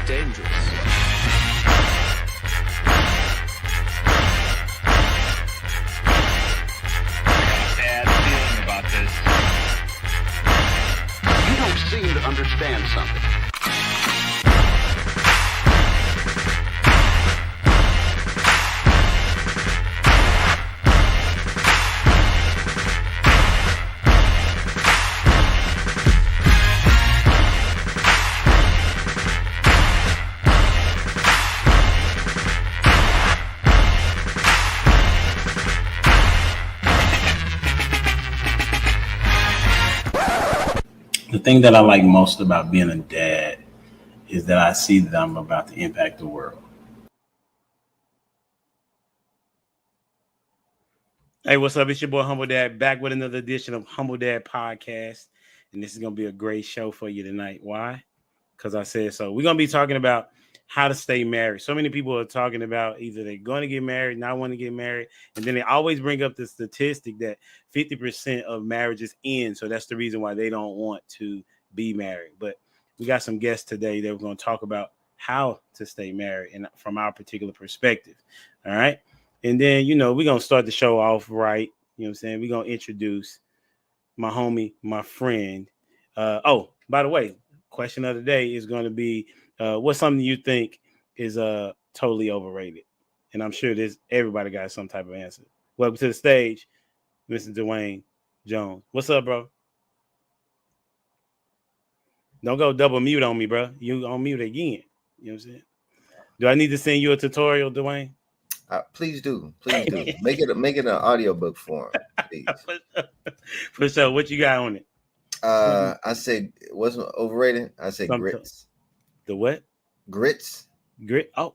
dangerous. Bad feeling about this. You don't seem to understand something. The thing that I like most about being a dad is that I see that I'm about to impact the world. Hey, what's up? It's your boy Humble Dad back with another edition of Humble Dad Podcast. And this is going to be a great show for you tonight. Why? Because I said so. We're going to be talking about how to stay married. So many people are talking about either they're going to get married, not want to get married. And then they always bring up the statistic that 50% of marriages end. So that's the reason why they don't want to be married. But we got some guests today that we're going to talk about how to stay married and from our particular perspective. All right. And then, we're going to start the show off right. You know what I'm saying? We're going to introduce my homie, my friend. By the way, question of the day is going to be, what's something you think is totally overrated? And I'm sure everybody got some type of answer. Welcome to the stage, Mr. Dwayne Jones. What's up, bro? Don't go double mute on me, bro. You on mute again. You know what I'm saying? Do I need to send you a tutorial, Dwayne? Please do. Make it an audiobook form, please. For sure. What you got on it? I say what's overrated? I say grits. The what? Grits. Grit. Oh.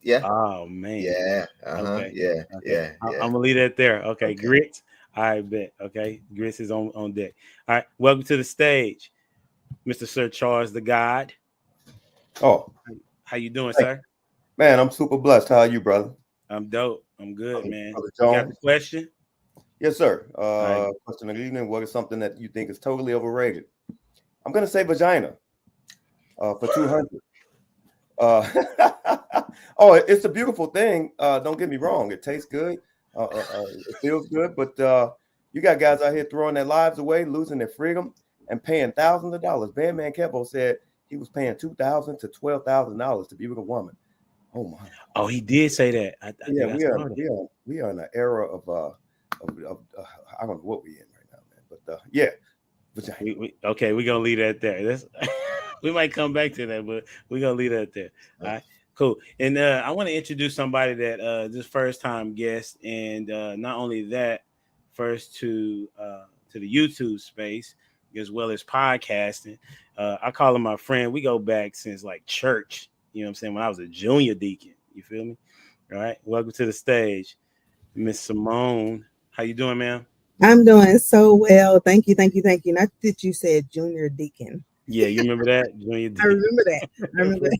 Yeah. Oh man. Yeah. Okay. Yeah. Okay. Yeah. I'm gonna leave that there. Okay. Grits. I bet. Okay. Grits is on deck. All right. Welcome to the stage, Mr. Sir Charles the God. Oh. How you doing, sir? Man, I'm super blessed. How are you, brother? I'm dope. I'm good, man. Brother You Jones? got the question? Yes, sir. Right. Question of the evening. What is something that you think is totally overrated? I'm going to say vagina for 200. It's a beautiful thing. Don't get me wrong. It tastes good. It feels good. But you got guys out here throwing their lives away, losing their freedom, and paying thousands of dollars. Bandman Kevo said he was paying $2,000 to $12,000 to be with a woman. Oh my! Oh, he did say that. We are in an era of I don't know what we're in right now, man. But yeah, we're gonna leave that there. We might come back to that, but we're gonna leave that there. All right, cool. And I want to introduce somebody that this first time guest, and not only that, first to the YouTube space as well as podcasting. I call him my friend. We go back since like church. You know what I'm saying? When I was a junior deacon. You feel me? All right. Welcome to the stage, Miss Simone. How you doing, ma'am? I'm doing so well. Thank you. Not that you said junior deacon. Yeah, you remember that? Junior deacon. I remember that.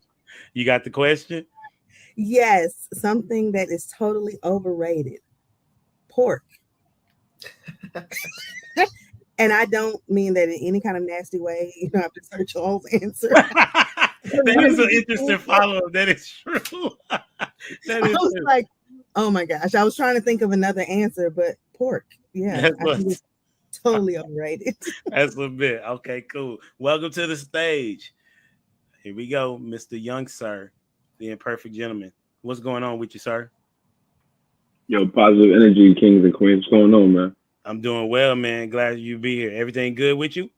You got the question? Yes. Something that is totally overrated. Pork. And I don't mean that in any kind of nasty way. You don't have to search your own answer. That is an interesting follow-up. That is true. I was like, oh my gosh. I was trying to think of another answer, but pork. Yeah. I think it's totally overrated. That's a bit. Okay, cool. Welcome to the stage. Here we go, Mr. Young Sir, the imperfect gentleman. What's going on with you, sir? Yo, positive energy, kings and queens. What's going on, man? I'm doing well, man. Glad you be here. Everything good with you?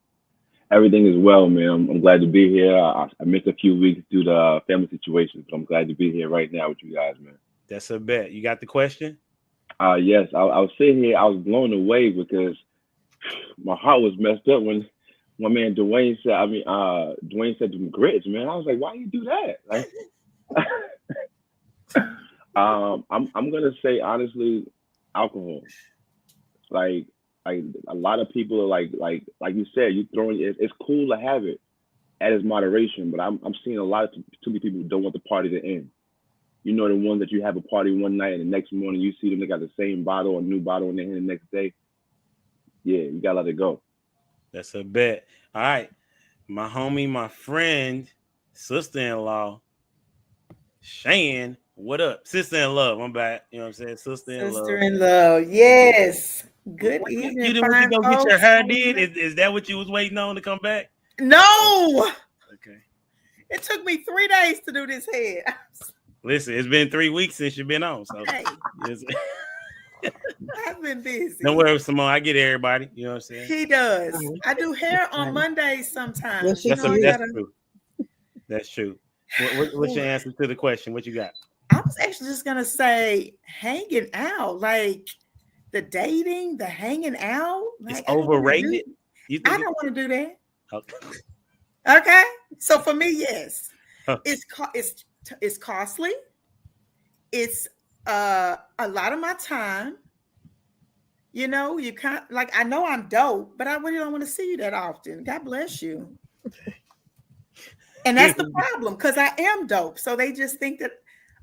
Everything is well, man. I'm glad to be here. I missed a few weeks due to family situations, but I'm glad to be here right now with you guys, man. That's a bet. You got the question? Yes. I was sitting here. I was blown away because my heart was messed up when my man Dwayne said them grits, man. I was like, why you do that? Like, I'm gonna say honestly, alcohol. Like a lot of people are like you said, you throwing it. It's cool to have it at its moderation, but I'm seeing a lot of too many people who don't want the party to end. You know, the ones that you have a party one night and the next morning you see them, they got the same bottle or new bottle in their hand the next day. Yeah, you gotta let it go. That's a bet. All right. My homie, my friend, sister-in-law, Shan. What up? Sister in love. I'm back. You know what I'm saying? Sister in love. Sister in love. Yes. Good evening. You didn't want to fine go get your folks. hair did? Is that what you was waiting on to come back? No. Okay. It took me 3 days to do this head. Listen, it's been 3 weeks since you've been on. So Hey, I've been busy. don't worry, Simone. I get everybody. You know what I'm saying? He does. I do hair on Mondays sometimes. Yes, That's true. That's true. What's your answer to the question? What you got? I was actually just gonna say hanging out, like the dating, the hanging out. Like, It's overrated. I don't want to do that. Okay. Okay, so for me, yes, Huh. it's costly. It's a lot of my time. You know, you can't like. I know I'm dope, but I really don't want to see you that often. God bless you. And that's the problem because I am dope. So they just think that,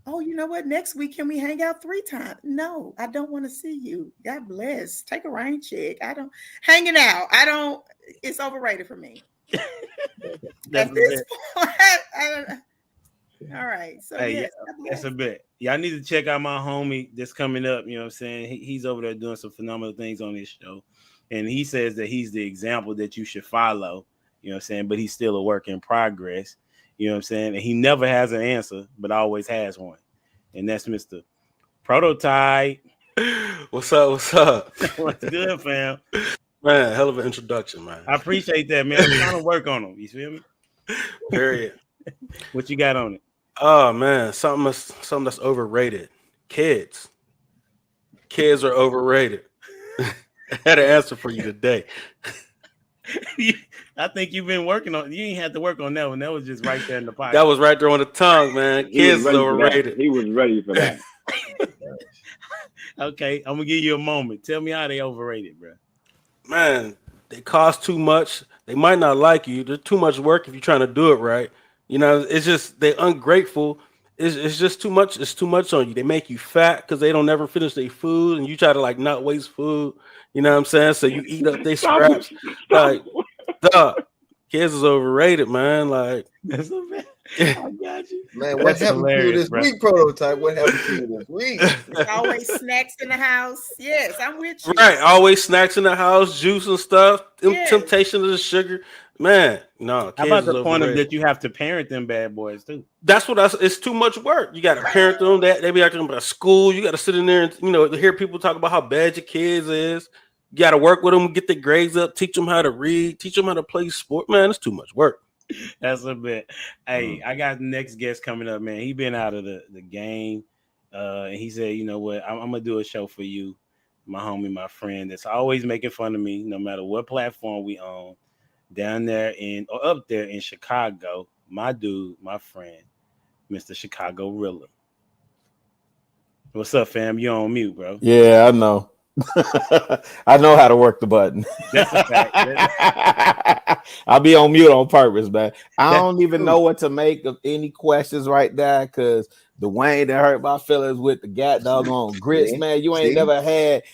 oh, you know what? Next week, can we hang out 3 times? No, I don't want to see you. God bless. Take a rain check. I don't hanging out. I don't. It's overrated for me. At this point, I don't. All right. So Hey, yes, that's a bet. Y'all need to check out my homie that's coming up. You know what I'm saying? He's over there doing some phenomenal things on this show. And he says that he's the example that you should follow. You know what I'm saying? But he's still a work in progress. You know what I'm saying? And he never has an answer, but always has one. And that's Mr. Prototype. What's up? What's up? What's good, fam? Man, hell of an introduction, man. I appreciate that, man. I'm trying to work on him. You feel me? Period. What you got on it? Oh man, something that's overrated. Kids are overrated. I had an answer for you today. I think you've been working on. You ain't had to work on that one. That was just right there in the pocket. That was right there on the tongue, man. Kids is overrated. He was ready for that. Okay, I'm gonna give you a moment. Tell me how they overrated, bro. Man, they cost too much. They might not like you. There's too much work if you're trying to do it right. You know, it's just they're ungrateful. It's just too much. It's too much on you. They make you fat because they don't ever finish their food, and you try to like not waste food. You know what I'm saying? So you eat up their scraps. Like, kids is overrated, man. Like, that's so bad. I got you. Man, what happened to you this week, Prototype? What happened to you this week? There's always snacks in the house. Yes, I'm with you. Right, always snacks in the house, juice and stuff. Yes. Temptation of the sugar, man. No, How about the point of that you have to parent them bad boys too? That's what it's too much work. You got to parent them. They be talking about school. You got to sit in there and hear people talk about how bad your kids is. You got to work with them, get their grades up, teach them how to read, teach them how to play sport. Man, it's too much work. That's a bit. Hey, I got the next guest coming up, man. He been out of the game, and he said, you know what, I'm gonna do a show for you, my homie, my friend that's always making fun of me, no matter what platform we on, down there or up there in Chicago. My dude, my friend, Mr. Chicago Rilla. What's up, fam? You on mute, bro? Yeah, I know. I know how to work the button. That's a fact. I'll be on mute on purpose, man. I don't even know what to make of any questions right there because Dwayne that hurt my feelings with the doggone grits, man. You ain't never had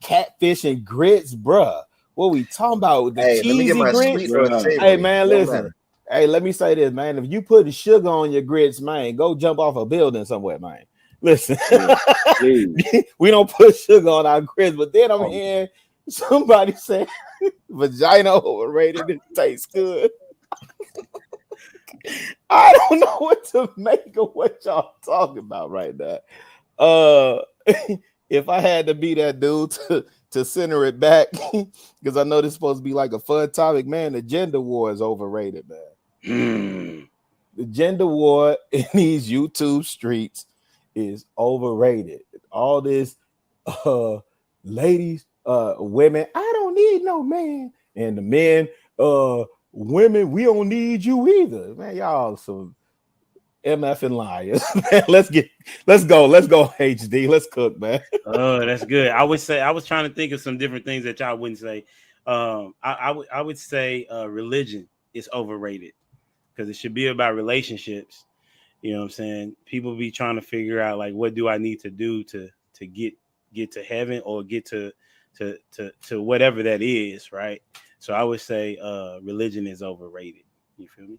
catfish and grits, bruh. What we talking about? The cheesy grits? Hey, man, listen. Hey, let me say this, man. If you put sugar on your grits, man, go jump off a building somewhere, man. Listen, we don't put sugar on our grits, but then I'm hearing somebody say vagina overrated. It tastes good. I don't know what to make of what y'all talking about right now. If I had to be that dude to center it back, because I know this is supposed to be like a fun topic, man, the gender war is overrated, man. The gender war in these YouTube streets is overrated. All this ladies, women, I don't need no man. And the men, women, we don't need you either. Man, y'all some MF and liars. Man, let's go HD. Let's cook, man. Oh, that's good. I would say I was trying to think of some different things that y'all wouldn't say. I would say religion is overrated because it should be about relationships. You know what I'm saying? People be trying to figure out like, what do I need to do to get to heaven or get to whatever that is, right? So I would say religion is overrated. You feel me?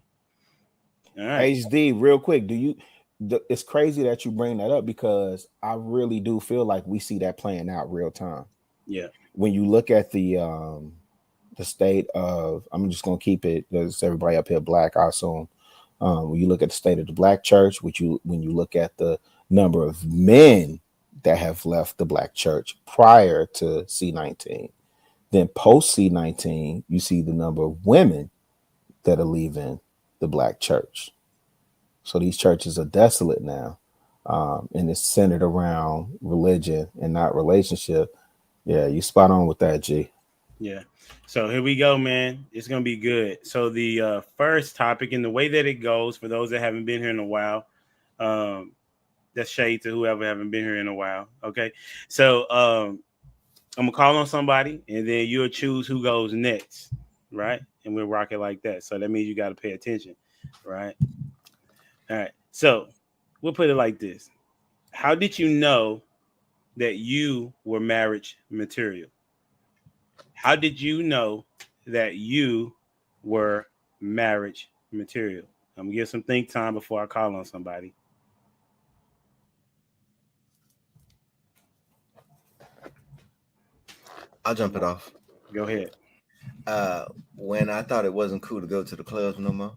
All right. HD, real quick, it's crazy that you bring that up because I really do feel like we see that playing out real time. Yeah. When you look at the state of, I'm just gonna keep it, there's everybody up here black, I assume. When you look at the state of the black church, when you look at the number of men that have left the black church prior to C19, then post C19, you see the number of women that are leaving the black church. So these churches are desolate now, and it's centered around religion and not relationship. Yeah, you spot on with that, G. Yeah. So here we go, man. It's gonna be good. So the first topic, and the way that it goes, for those that haven't been here in a while, that's shade to whoever haven't been here in a while. Okay. So I'm gonna call on somebody, and then you'll choose who goes next, right? And we'll rock it like that. So that means you got to pay attention, right? All right. So we'll put it like this: how did you know that you were marriage material? How did you know that you were marriage material? I'm gonna give some think time before I call on somebody. I'll jump it off. Go ahead. When I thought it wasn't cool to go to the clubs no more.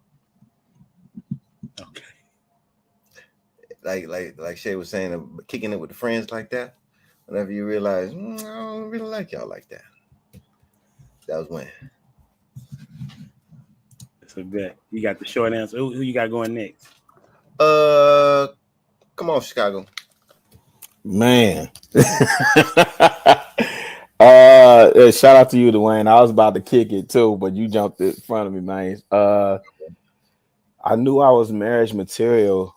Okay. Like Shay was saying, kicking it with the friends like that. Whenever you realize, I don't really like y'all like that. That was when. That's a bet. You got the short answer. Who you got going next? Come on, Chicago. Man. Shout out to you, Dwayne. I was about to kick it too, but you jumped in front of me, man. I knew I was marriage material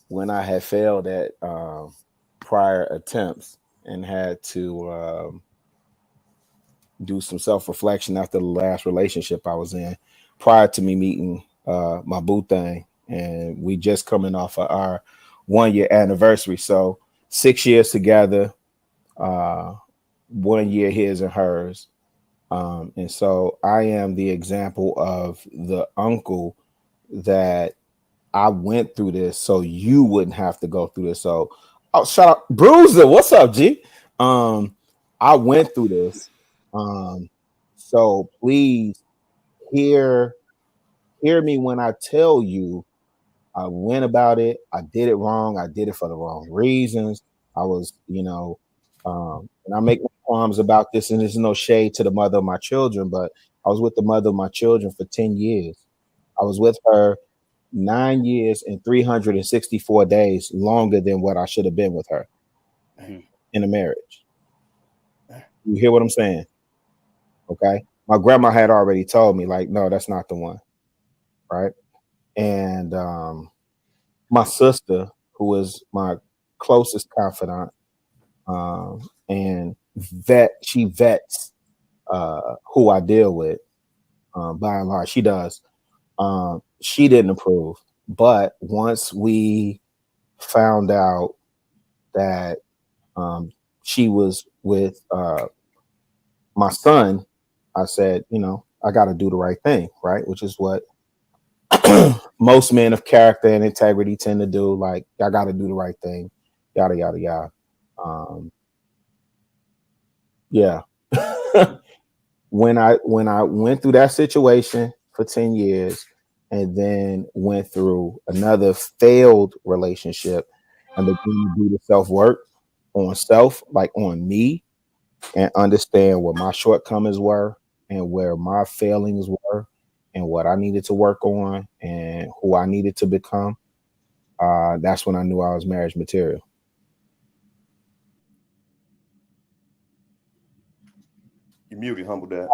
when I had failed at prior attempts and had to do some self-reflection after the last relationship I was in prior to me meeting my boo thing. And we just coming off of our 1-year anniversary. So 6 years together, 1 year his and hers. And so I am the example of the uncle that I went through this so you wouldn't have to go through this. So, shout out Bruiser. What's up, G? I went through this. So please hear me when I tell you I went about it. I did it wrong. I did it for the wrong reasons. I was, and I make no qualms about this, and there's no shade to the mother of my children, but I was with the mother of my children for 10 years. I was with her 9 years and 364 days longer than what I should have been with her in a marriage. You hear what I'm saying? Okay. My grandma had already told me, like, no, that's not the one. Right. And my sister, who is my closest confidant, and she vets who I deal with, by and large. She does. She didn't approve. But once we found out that she was with my son, I said, I got to do the right thing, right? Which is what most men of character and integrity tend to do. Like, I got to do the right thing, yada, yada, yada. Yeah. When I went through that situation for 10 years and then went through another failed relationship and began to do the self-work on self, like on me, and understand what my shortcomings were and where my failings were and what I needed to work on and who I needed to become, that's when I knew I was marriage material. You muted, Humble Dad.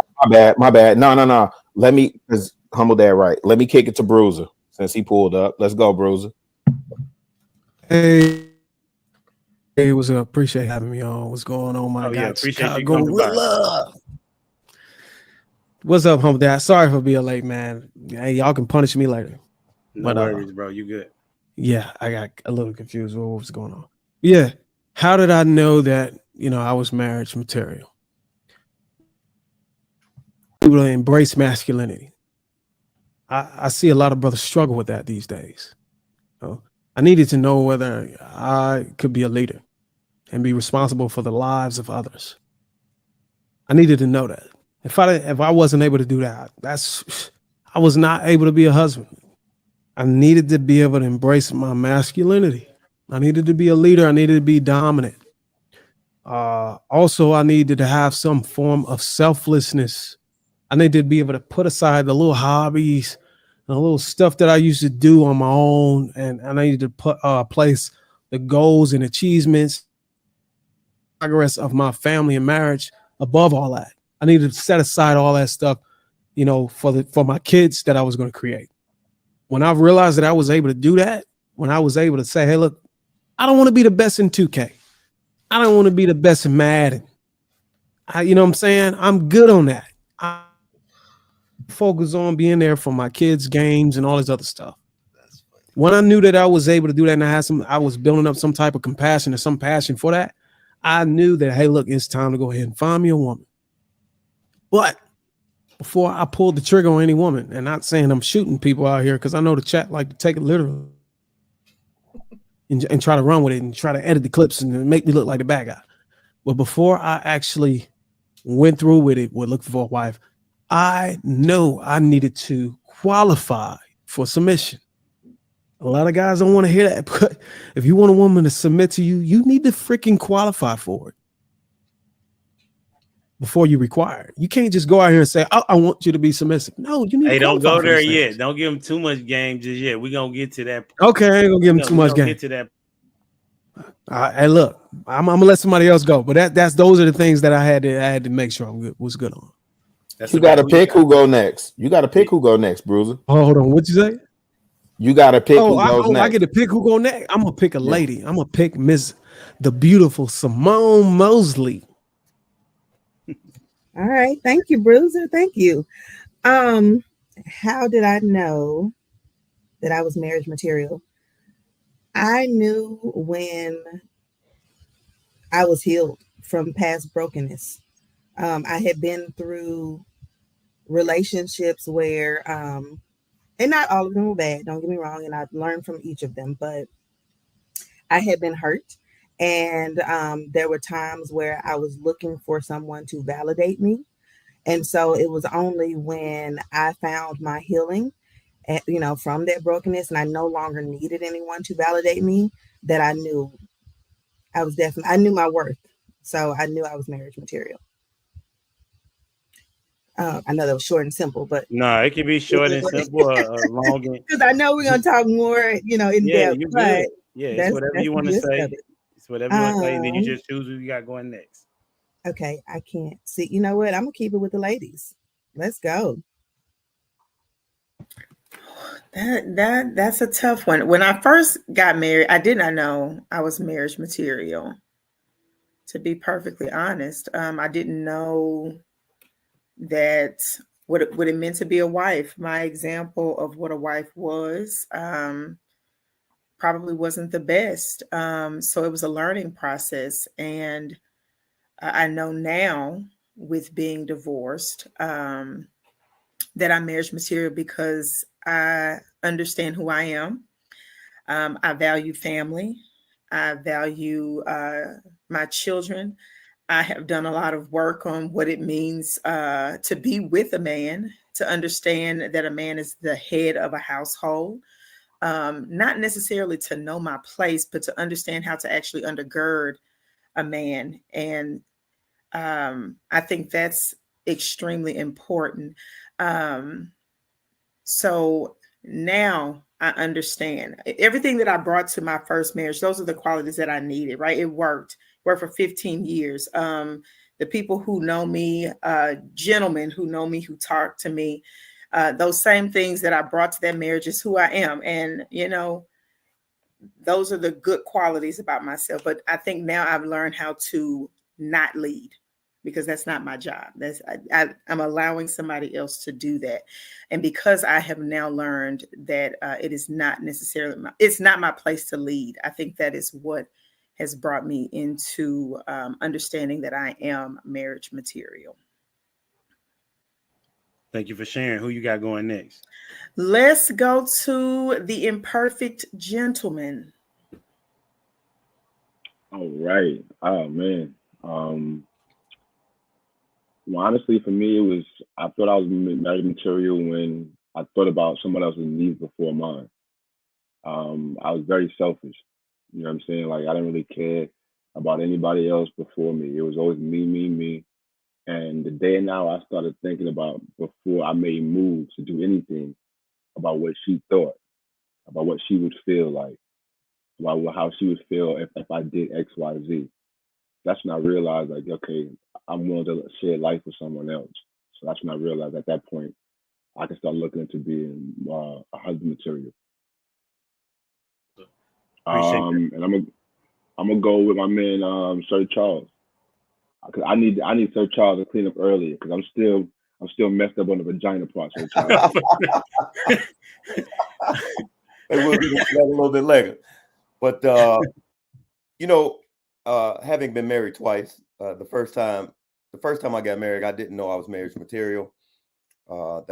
My bad. No. Let me, because Humble Dad, right. Let me kick it to Bruiser since he pulled up. Let's go, Bruiser. Hey, what's up? Appreciate having me on. What's going on, my guy? Appreciate you coming by. What's up, Humble Dad? Sorry for being late, man. Hey, y'all can punish me later. No worries, bro. You good? Yeah, I got a little confused with what was going on. Yeah. How did I know that, I was marriage material? People embrace masculinity. I see a lot of brothers struggle with that these days. I needed to know whether I could be a leader and be responsible for the lives of others. I needed to know that. If I wasn't able to do that, I was not able to be a husband. I needed to be able to embrace my masculinity. I needed to be a leader. I needed to be dominant. Also, I needed to have some form of selflessness. I needed to be able to put aside the little hobbies and the little stuff that I used to do on my own, and I needed to place the goals and achievements, progress of my family and marriage above all that. I needed to set aside all that stuff, for my kids that I was going to create. When I realized that I was able to do that, when I was able to say, hey, look, I don't want to be the best in 2K. I don't want to be the best in Madden. You know what I'm saying? I'm good on that. I focus on being there for my kids' games and all this other stuff. When I knew that I was able to do that and I was building up some type of compassion or some passion for that, I knew that, hey, look, it's time to go ahead and find me a woman. But before I pulled the trigger on any woman, and not saying I'm shooting people out here, because I know the chat like to take it literally and try to run with it and try to edit the clips and make me look like the bad guy. But before I actually went through with it, with looking for a wife, I know I needed to qualify for submission. A lot of guys don't want to hear that, but if you want a woman to submit to you, you need to freaking qualify for it before you require it. You can't just go out here and say, oh, I want you to be submissive. No, you need to don't qualify go there for yet. Don't give him too much game just yet. We're going to get to that. Okay, I ain't going to give him too much game. Get to that. Hey, look, I'm going to let somebody else go, but those are the things that I had to make sure I was good on. You got to pick who go next. You got to pick who go next, Bruiser. Oh, hold on. What'd you say? You got to pick who goes next. I get to pick who go next. I'm going to pick a lady. I'm going to pick the beautiful Simone Mosley. All right. Thank you, Bruiser. Thank you. How did I know that I was marriage material? I knew when I was healed from past brokenness. I had been through relationships where, and not all of them were bad, don't get me wrong, and I've learned from each of them, but I had been hurt. And there were times where I was looking for someone to validate me. And so it was only when I found my healing, from that brokenness, and I no longer needed anyone to validate me, that I knew I knew my worth. So I knew I was marriage material. I know that was short and simple, but no, it can be short and simple, long. Because I know we're gonna talk more, in depth. But it's whatever you want to say. It's whatever you want to say, and then you just choose who you got going next. Okay, I can't see. You know what? I'm gonna keep it with the ladies. Let's go. That's a tough one. When I first got married, I did not know I was marriage material. To be perfectly honest, I didn't know that what it meant to be a wife. My example of what a wife was probably wasn't the best. So it was a learning process, and I know now, with being divorced, that I'm marriage material because I understand who I am. I value family. I value my children. I have done a lot of work on what it means to be with a man, to understand that a man is the head of a household. Not necessarily to know my place, but to understand how to actually undergird a man. And I think that's extremely important. So now I understand everything that I brought to my first marriage. Those are the qualities that I needed, right? It worked for 15 years. The people who know me, gentlemen who know me, who talk to me, those same things that I brought to that marriage is who I am. And, those are the good qualities about myself. But I think now I've learned how to not lead, because that's not my job. I'm allowing somebody else to do that. And because I have now learned that it is not necessarily it's not my place to lead. I think that is what has brought me into understanding that I am marriage material. Thank you for sharing. Who you got going next? Let's go to the imperfect gentleman. All right. Oh man. Well, honestly, for me, it was I thought I was married material when I thought about someone else's needs before mine. I was very selfish. You know what I'm saying? Like I didn't really care about anybody else before me. It was always me, me, me. And the day now I started thinking about before I made moves to do anything about what she thought, about what she would feel like, about how she would feel if I did X, Y, Z. That's when I realized like, okay, I'm willing to share life with someone else. So that's when I realized at that point I can start looking into being a husband material. Appreciate that. And I'm gonna go with my man Sir Charles. 'Cause I need Sir Charles to clean up earlier because I'm still messed up on the vagina part, Sir Charles. They will be that a little bit later. But having been married twice, the first time I got married, I didn't know I was marriage material. I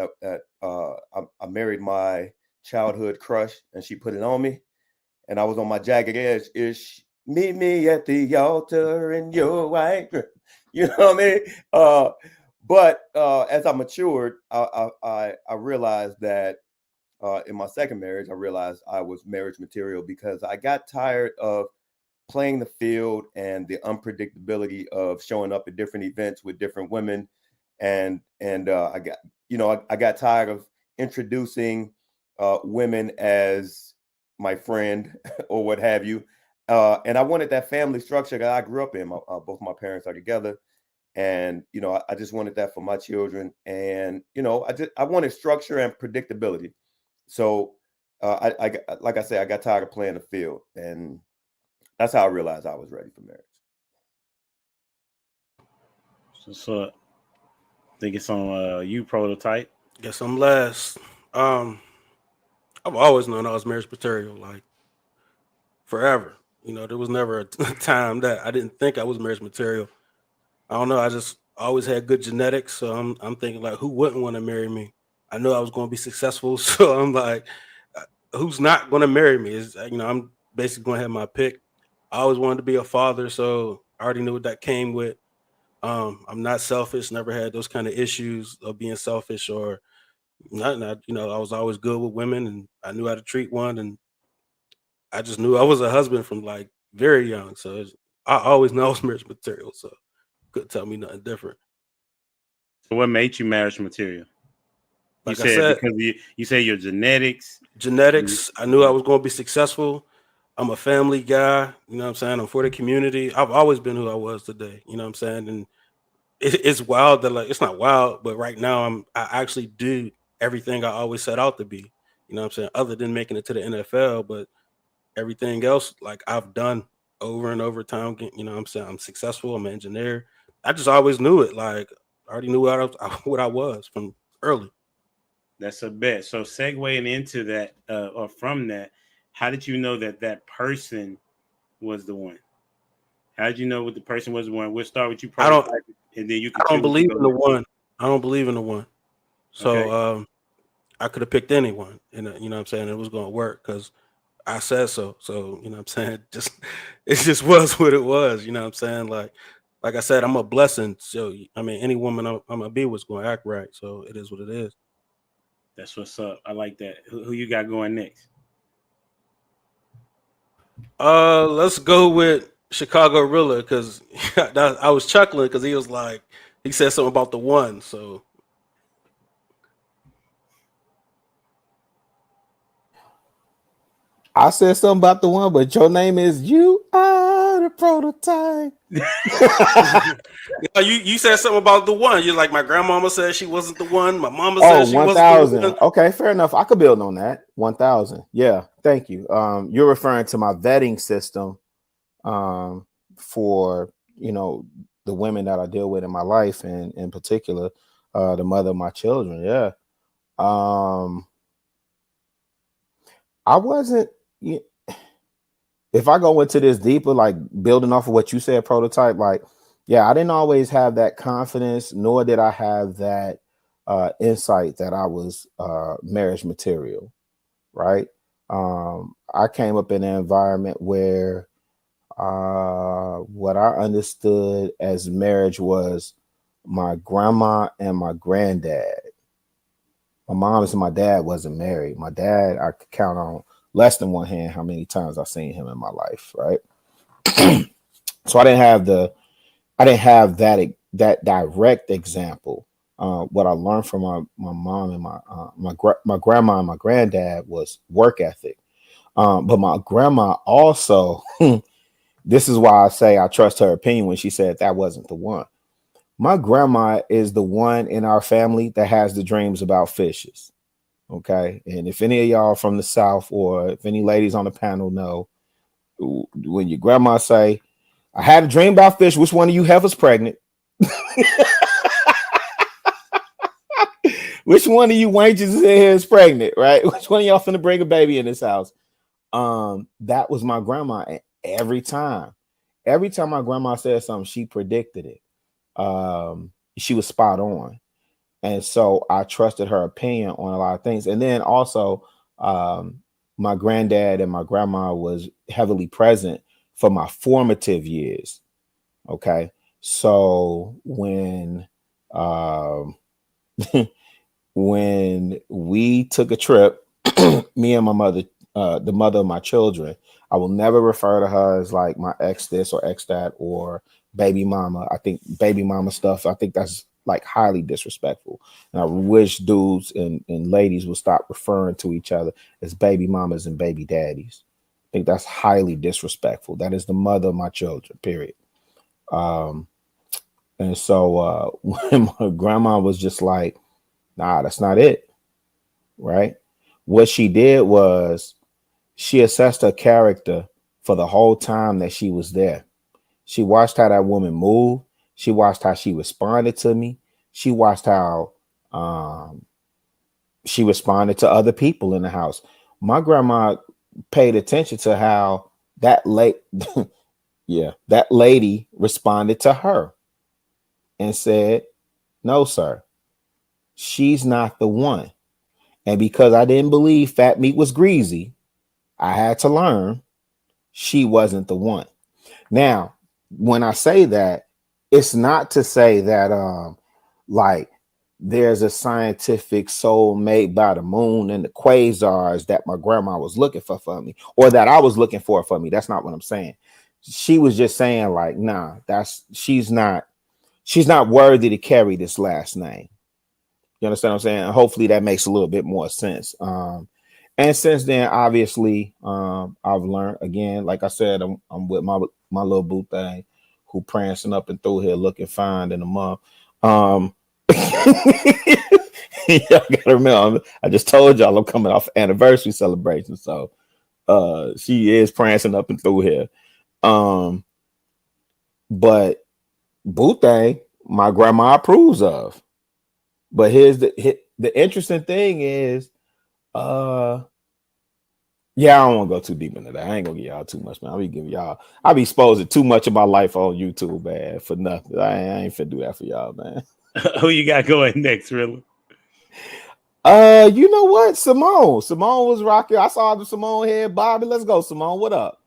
married my childhood crush, and she put it on me, and I was on my jagged edge. Meet me at the altar in your white dress. You know what I mean? But as I matured, I realized that in my second marriage, I realized I was marriage material because I got tired of playing the field and the unpredictability of showing up at different events with different women, and I got tired of introducing women as my friend or what have you, and I wanted that family structure that I grew up in. Both my parents are together, and I just wanted that for my children, and I wanted structure and predictability. So like I said, I got tired of playing the field, and that's how I realized I was ready for marriage. So I think it's on you, Prototype. Guess I'm last. I've always known I was marriage material, like forever. There was never a time that I didn't think I was marriage material. I don't know. I just always had good genetics, so I'm thinking like, who wouldn't want to marry me? I knew I was going to be successful, so I'm like, who's not going to marry me? I'm basically going to have my pick. I always wanted to be a father, so I already knew what that came with. I'm not selfish. Never had those kind of issues of being selfish or not. I was always good with women, and I knew how to treat one, and I just knew I was a husband from like very young. So I always know I was marriage material. So couldn't tell me nothing different. So what made you marriage material? Like You I said said, because you say your genetics. I knew I was going to be successful. I'm a family guy. You know what I'm saying? I'm for the community. I've always been who I was today. You know what I'm saying? And it's wild that like it's not wild, but right now I actually do everything I always set out to be. You know what I'm saying? Other than making it to the NFL, but everything else like I've done over and over time. You know what I'm saying? I'm successful. I'm an engineer. I just always knew it. Like I already knew what I was from early. That's a bet. So segueing into that or from that, how did you know that person was the one? How did you know what the person was the one? We'll start with you, Prototype, and then you can. I don't believe in the one. I don't believe in the one. So Okay. I could have picked anyone, and you know what I'm saying, it was going to work because I said so. So you know what I'm saying, it just was what it was. You know what I'm saying, like I said, I'm a blessing. So I mean, any woman I'm gonna be was going to act right. So it is what it is. That's what's up. I like that. Who you got going next? Let's go with Chicago Rilla because I was chuckling because he said something about the one. So I said something about the one, but your name is You Are the Prototype. you said something about the one. You're like, my grandmama said she wasn't the one. My mama Oh, said she wasn't the 1,000. one. Okay, fair enough. I could build on that. 1,000. Yeah, thank you. You're referring to my vetting system for the women that I deal with in my life, and in particular, the mother of my children. Yeah. I wasn't. If I go into this deeper, like building off of what you said, Prototype, like, yeah, I didn't always have that confidence, nor did I have that insight that I was marriage material, right? I came up in an environment where what I understood as marriage was my grandma and my granddad. My mom and my dad wasn't married. My dad, I could count on less than one hand how many times I've seen him in my life, right? So I didn't have that direct example. What I learned from my mom and my grandma and my granddad was work ethic. But my grandma also, this is why I say I trust her opinion when she said that wasn't the one. My grandma is the one in our family that has the dreams about fishes. Okay. And if any of y'all from the South or if any ladies on the panel know, when your grandma say, I had a dream about fish, which one of you heifers pregnant? Which one of you wenches in here is pregnant, right? Which one of y'all finna bring a baby in this house? That was my grandma. And every time my grandma said something, she predicted it. She was spot on. And so I trusted her opinion on a lot of things. And then also, my granddad and my grandma was heavily present for my formative years. Okay. So when when we took a trip, me and my mother, the mother of my children, I will never refer to her as like my ex this or ex that or baby mama. I think baby mama stuff, I think that's like highly disrespectful. And I wish dudes and ladies would stop referring to each other as baby mamas and baby daddies. I think that's highly disrespectful. That is the mother of my children, period. And so when my grandma was just like, nah, that's not it. Right. What she did was she assessed her character for the whole time that she was there. She watched how that woman moved. She watched how she responded to me. She watched how she responded to other people in the house. My grandma paid attention to how that that lady responded to her and said, no, sir, she's not the one. And because I didn't believe fat meat was greasy, I had to learn she wasn't the one. Now, when I say that, it's not to say that like there's a scientific soul made by the moon and the quasars that my grandma was looking for me, or that I was looking for me. That's not what I'm saying. She was just saying like, nah, she's not worthy to carry this last name. You understand what I'm saying? Hopefully that makes a little bit more sense. And since then, obviously, I've learned again, like I said, I'm with my little boo thing who prancing up and through here looking fine in a month. Y'all gotta remember, I just told y'all I'm coming off anniversary celebration. So she is prancing up and through here. But boo thing, my grandma approves of. But here's the interesting thing is, yeah, I don't want to go too deep into that. I ain't gonna give y'all too much, man. I'll be exposing too much of my life on YouTube, man, for nothing. I ain't finna do that for y'all, man. Who you got going next, really? You know what? Simone was rocking. I saw the Simone here. Bobby, let's go, Simone. What up?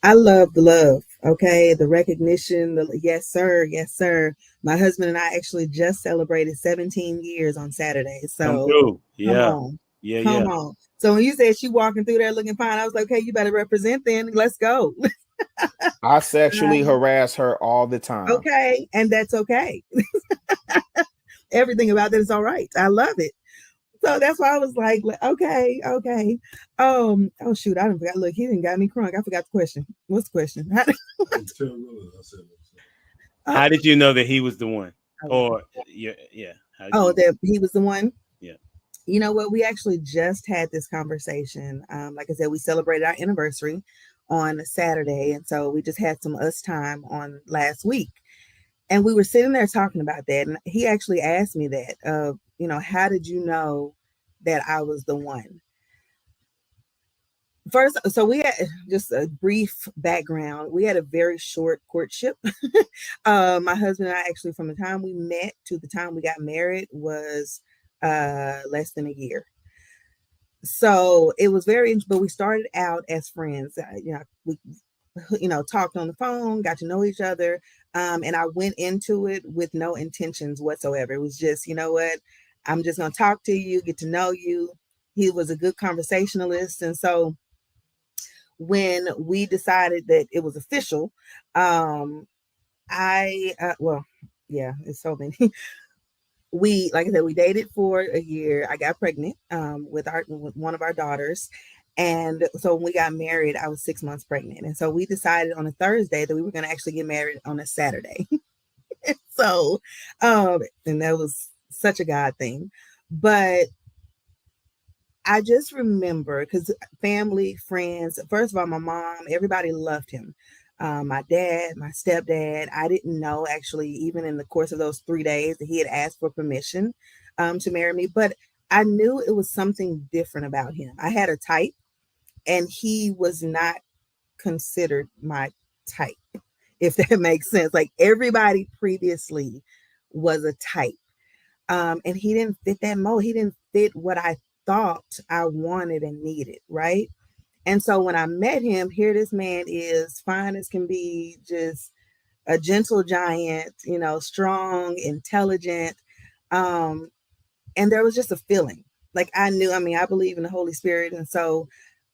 I love the love. Okay, the recognition. Yes, sir. Yes, sir. My husband and I actually just celebrated 17 years on Saturday. So come on. Come on. So when you said she walking through there looking fine, I was like, okay, you better represent then. Let's go. I sexually harass her all the time. Okay, and that's okay. Everything about that is all right. I love it. So that's why I was like, okay. Oh shoot, I forgot. Look, he didn't got me crunk. I forgot the question. What's the question? How did you know that he was the one? Or yeah. That he was the one. Yeah. You know what? We actually just had this conversation. Like I said, we celebrated our anniversary on Saturday, and so we just had some us time on last week. And we were sitting there talking about that, and he actually asked me that, how did you know that I was the one? First, so we had just a brief background. We had a very short courtship. My husband and I actually, from the time we met to the time we got married, was less than a year. So it was but we started out as friends. We talked on the phone, got to know each other, and I went into it with no intentions whatsoever. It was just, you know what, I'm just gonna talk to you, get to know you. He was a good conversationalist, and so when we decided that it was official, it's so many. We, like I said, we dated for a year. I got pregnant with one of our daughters. And so when we got married, I was 6 months pregnant. And so we decided on a Thursday that we were going to actually get married on a Saturday. So, and that was such a God thing. But I just remember, because family, friends, first of all, my mom, everybody loved him. My dad, my stepdad, I didn't know actually, even in the course of those 3 days, that he had asked for permission to marry me. But I knew it was something different about him. I had a type, and he was not considered my type, if that makes sense. Like everybody previously was a type. And he didn't fit that mold. He didn't fit what I thought I wanted and needed, right? And so when I met him, here this man is, fine as can be, just a gentle giant, strong, intelligent. And there was just a feeling. Like I believe in the Holy Spirit. And so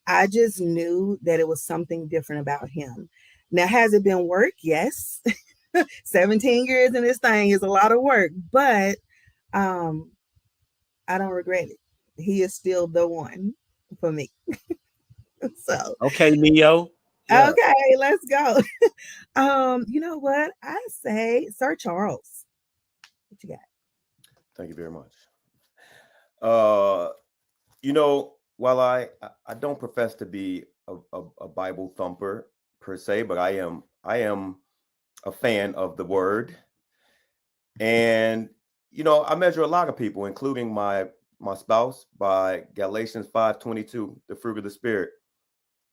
I just knew that it was something different about him. Now, has it been work? Yes. 17 years in this thing is a lot of work, but I don't regret it. He is still the one for me. So okay, Neo. Yeah. Okay, let's go. You know what? I say Sir Charles. What you got? Thank you very much. While I don't profess to be a Bible thumper per se, but I am a fan of the word. And I measure a lot of people, including my spouse, by Galatians 5:22, the fruit of the Spirit.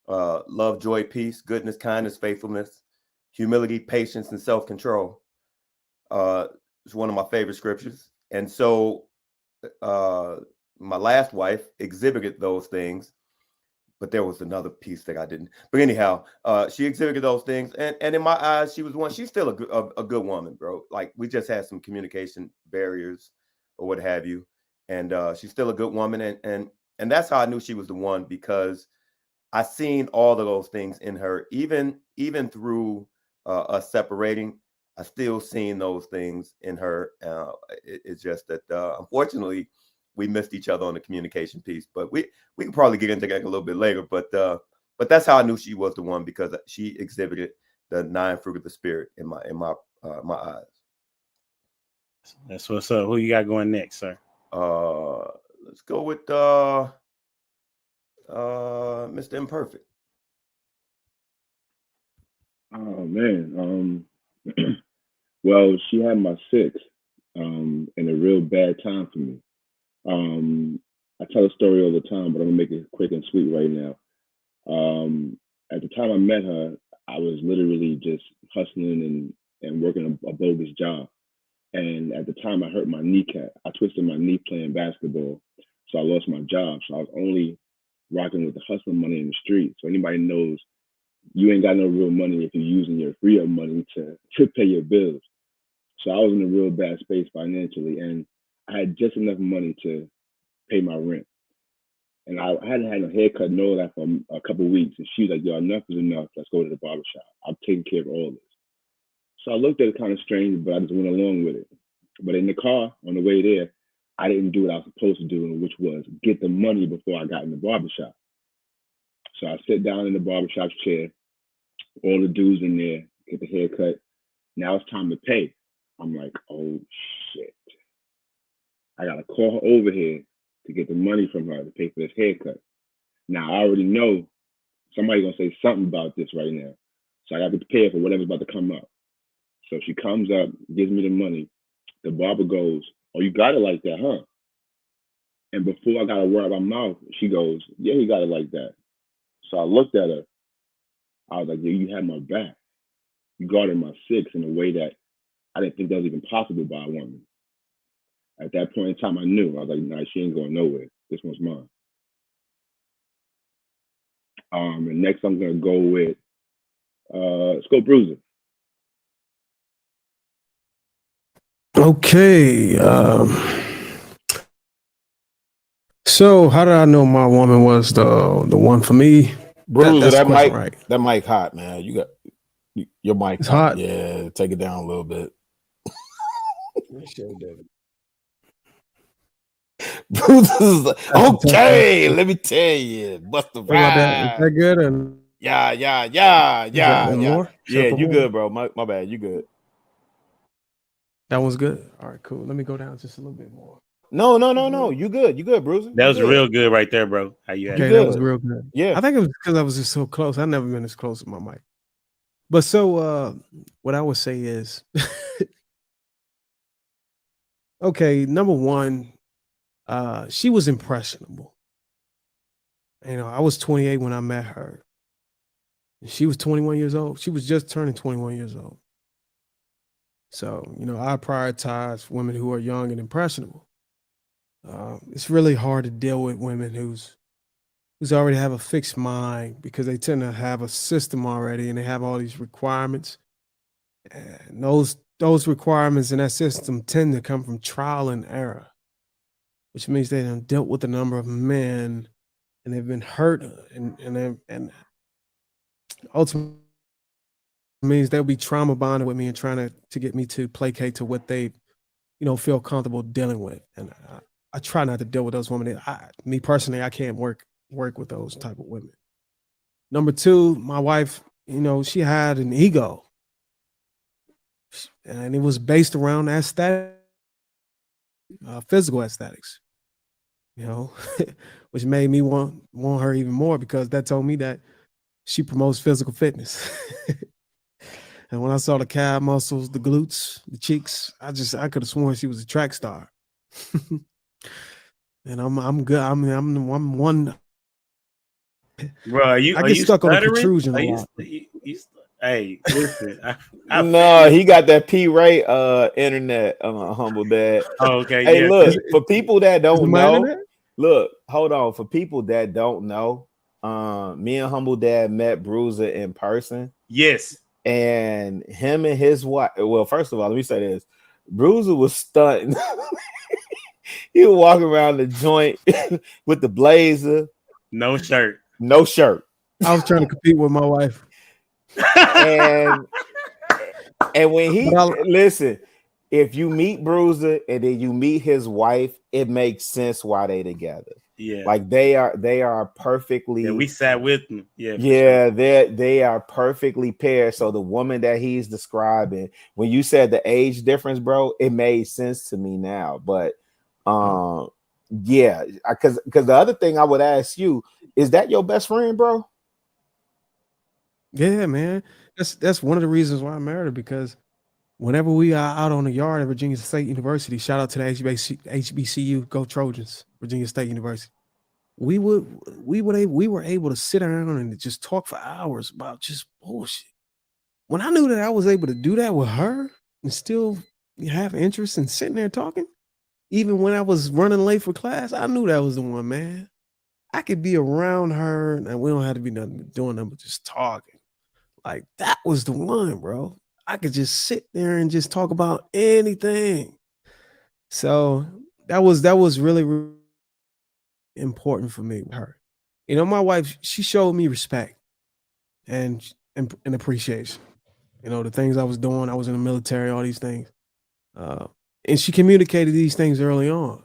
Love, joy, peace, goodness, kindness, faithfulness, humility, patience, and self-control. It's one of my favorite scriptures. And so my last wife exhibited those things, but there was another piece that I didn't. But anyhow, she exhibited those things, and in my eyes, she was one. She's still a good woman, bro. Like we just had some communication barriers or what have you, and she's still a good woman, and that's how I knew she was the one, because I seen all of those things in her, even through us separating. I still seen those things in her. It's just that unfortunately we missed each other on the communication piece, but we can probably get into that a little bit later. But that's how I knew she was the one, because she exhibited the 9 fruit of the Spirit in my eyes. That's what's up. Who you got going next, sir? Let's go with Mr. Imperfect. Oh man. Well, she had my 6 in a real bad time for me. I tell a story all the time, but I'm gonna make it quick and sweet right now. At the time I met her, I was literally just hustling and working a bogus job. And at the time I hurt my kneecap. I twisted my knee playing basketball. So I lost my job. So I was only rocking with the hustling money in the street. So anybody knows you ain't got no real money if you're using your free up money to pay your bills. So I was in a real bad space financially, and I had just enough money to pay my rent. And I hadn't had a haircut, no that for a couple of weeks. And she was like, yo, enough is enough. Let's go to the barbershop. I'm taking care of all this. So I looked at it kind of strange, but I just went along with it. But in the car on the way there, I didn't do what I was supposed to do, which was get the money before I got in the barbershop. So I sit down in the barbershop chair, all the dudes in there, get the haircut. Now it's time to pay. I'm like, oh shit. I gotta call her over here to get the money from her to pay for this haircut. Now I already know somebody's gonna say something about this right now. So I got to prepare for whatever's about to come up. So she comes up, gives me the money. The barber goes, oh, you got it like that, huh? And before I got a word out of my mouth, she goes, yeah, he got it like that. So I looked at her. I was like, "Yeah, you had my back. You guarded my six in a way that I didn't think that was even possible by a woman." At that point in time, I knew. I was like, "Nah, she ain't going nowhere. This one's mine." And next, I'm gonna go with let's go Bruiser. Okay. So how did I know my woman was the one for me? Bruiser, That's the that question, mic, right? that mic hot, man. You got your mic It's hot. hot. Yeah, take it down a little bit. Bruiser's like, okay, let me tell you, bust the What about that? Is ride. that good? And Yeah. is that more? Yeah, Shuffle you more? good, bro. My bad, you good. That one's good. All right, cool. Let me go down just a little bit more. No. You good. You good, Bruiser. That You was good. real good right there, bro. How you had Okay, it? that was real good. Yeah. I think it was because I was just so close. I've never been as close to my mic. But so what I would say is okay, number one, she was impressionable. You know, I was 28 when I met her. She was 21 years old. She was just turning 21 years old. So, you know, I prioritize women who are young and impressionable. It's really hard to deal with women who's already have a fixed mind because they tend to have a system already and they have all these requirements. And those requirements in that system tend to come from trial and error, which means they have dealt with a number of men and they've been hurt and ultimately means they'll be trauma bonded with me and trying to get me to placate to what they, you know, feel comfortable dealing with. And I try not to deal with those women. Me personally, I can't work with those type of women. Number two, my wife, you know, she had an ego, and it was based around aesthetic, physical aesthetics. You know, which made me want her even more because that told me that she promotes physical fitness. And when I saw the calf muscles, the glutes, the cheeks, I could have sworn she was a track star. And I'm good. I'm one. Bro, are you I get stuck on the stuttering? protrusion Are a you, lot. hey, listen. I No, he got that P Ray internet humble dad. Oh, okay, Hey, yeah. look, for people that don't my know, internet? look, hold on. For people that don't know, me and Humble Dad met Bruiser in person. Yes. And him and his wife. Well, first of all, let me say this. Bruiser was stunting. He was walking around the joint with the blazer. No shirt. No shirt. I was trying to compete with my wife. And when he listen, if you meet Bruiser and then you meet his wife, it makes sense why they together. Yeah, like they are perfectly. Yeah, we sat with them. Yeah, sure. they are perfectly paired. So the woman that he's describing, when you said the age difference, bro, it made sense to me now. But yeah, because the other thing I would ask you is that your best friend, bro? Yeah, man. That's one of the reasons why I married her, because whenever we are out on the yard at Virginia State University, shout out to the HBCU, go Trojans, Virginia State University. We were able to sit around and just talk for hours about just bullshit. When I knew that I was able to do that with her and still have interest in sitting there talking, even when I was running late for class, I knew that was the one, man. I could be around her and we don't have to be doing nothing but just talking. Like, that was the one, bro. I could just sit there and just talk about anything. So that was really, really important for me with her. You know, my wife, she showed me respect and appreciation. You know, the things I was doing, I was in the military, all these things. And she communicated these things early on,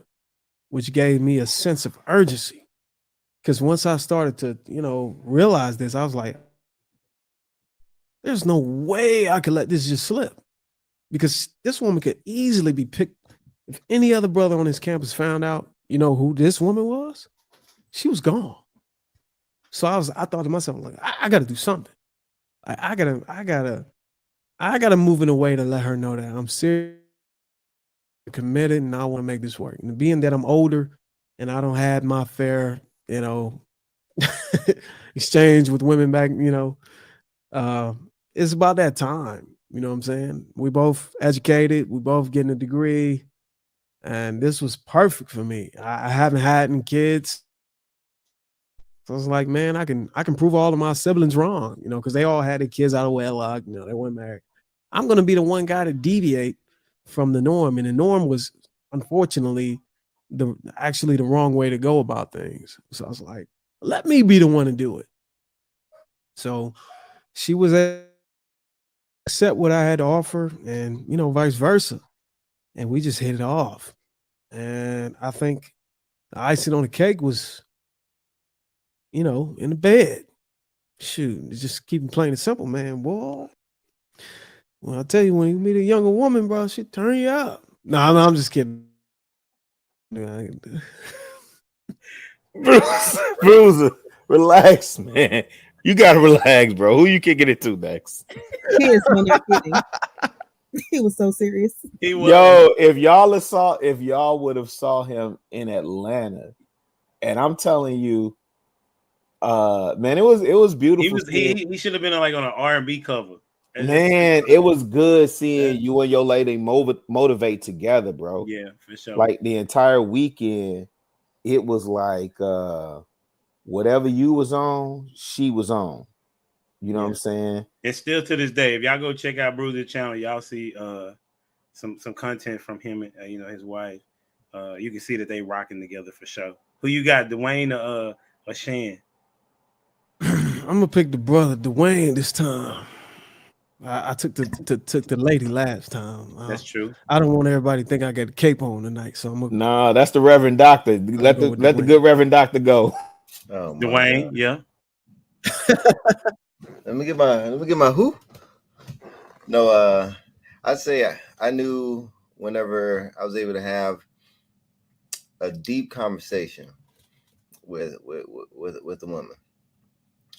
which gave me a sense of urgency. Because once I started to, you know, realize this, I was like, there's no way I could let this just slip. Because this woman could easily be picked. If any other brother on this campus found out, you know, who this woman was, she was gone. So I thought to myself, like, I got to do something. I gotta move in a way to let her know that I'm serious, committed, and I want to make this work. And being that I'm older and I don't have my fair, you know, exchange with women back, it's about that time. You know what I'm saying? We both educated, we both getting a degree, and this was perfect for me. I haven't had any kids. So I was like, man, I can prove all of my siblings wrong, because they all had their kids out of wedlock, they weren't married. I'm gonna be the one guy to deviate from the norm. And the norm was unfortunately the wrong way to go about things. So I was like, let me be the one to do it. So she was accept what I had to offer, and vice versa. And we just hit it off. And I think the icing on the cake was, in the bed. Shoot, just keep it plain and simple, man. Boy. Well, I tell you, when you meet a younger woman, bro, she turn you up. No, I'm just kidding. Bruiser, relax, man. You gotta relax, bro. Who you kicking it to next? Kids, when you're kidding. He was so serious. Yo, if y'all would have saw him in Atlanta, and I'm telling you, man, it was beautiful. He should have been like on an R&B cover. Man, it was good seeing you and your lady motivate together, bro. Yeah, for sure. Like the entire weekend, it was like whatever you was on, she was on. You know what I'm saying? And still to this day, if y'all go check out Bruiser's channel, y'all see some content from him and his wife. You can see that they rocking together for sure. Who you got, Dwayne or Shan? I'm gonna pick the brother Dwayne this time. I took the lady last time. That's true. I don't want everybody to think I got a cape on tonight, so I'm gonna. Nah, that's the Reverend Doctor. Let the good Reverend Doctor go. Oh, Dwayne, God. yeah. Let me get my who. No, I'd say I knew whenever I was able to have a deep conversation with a woman,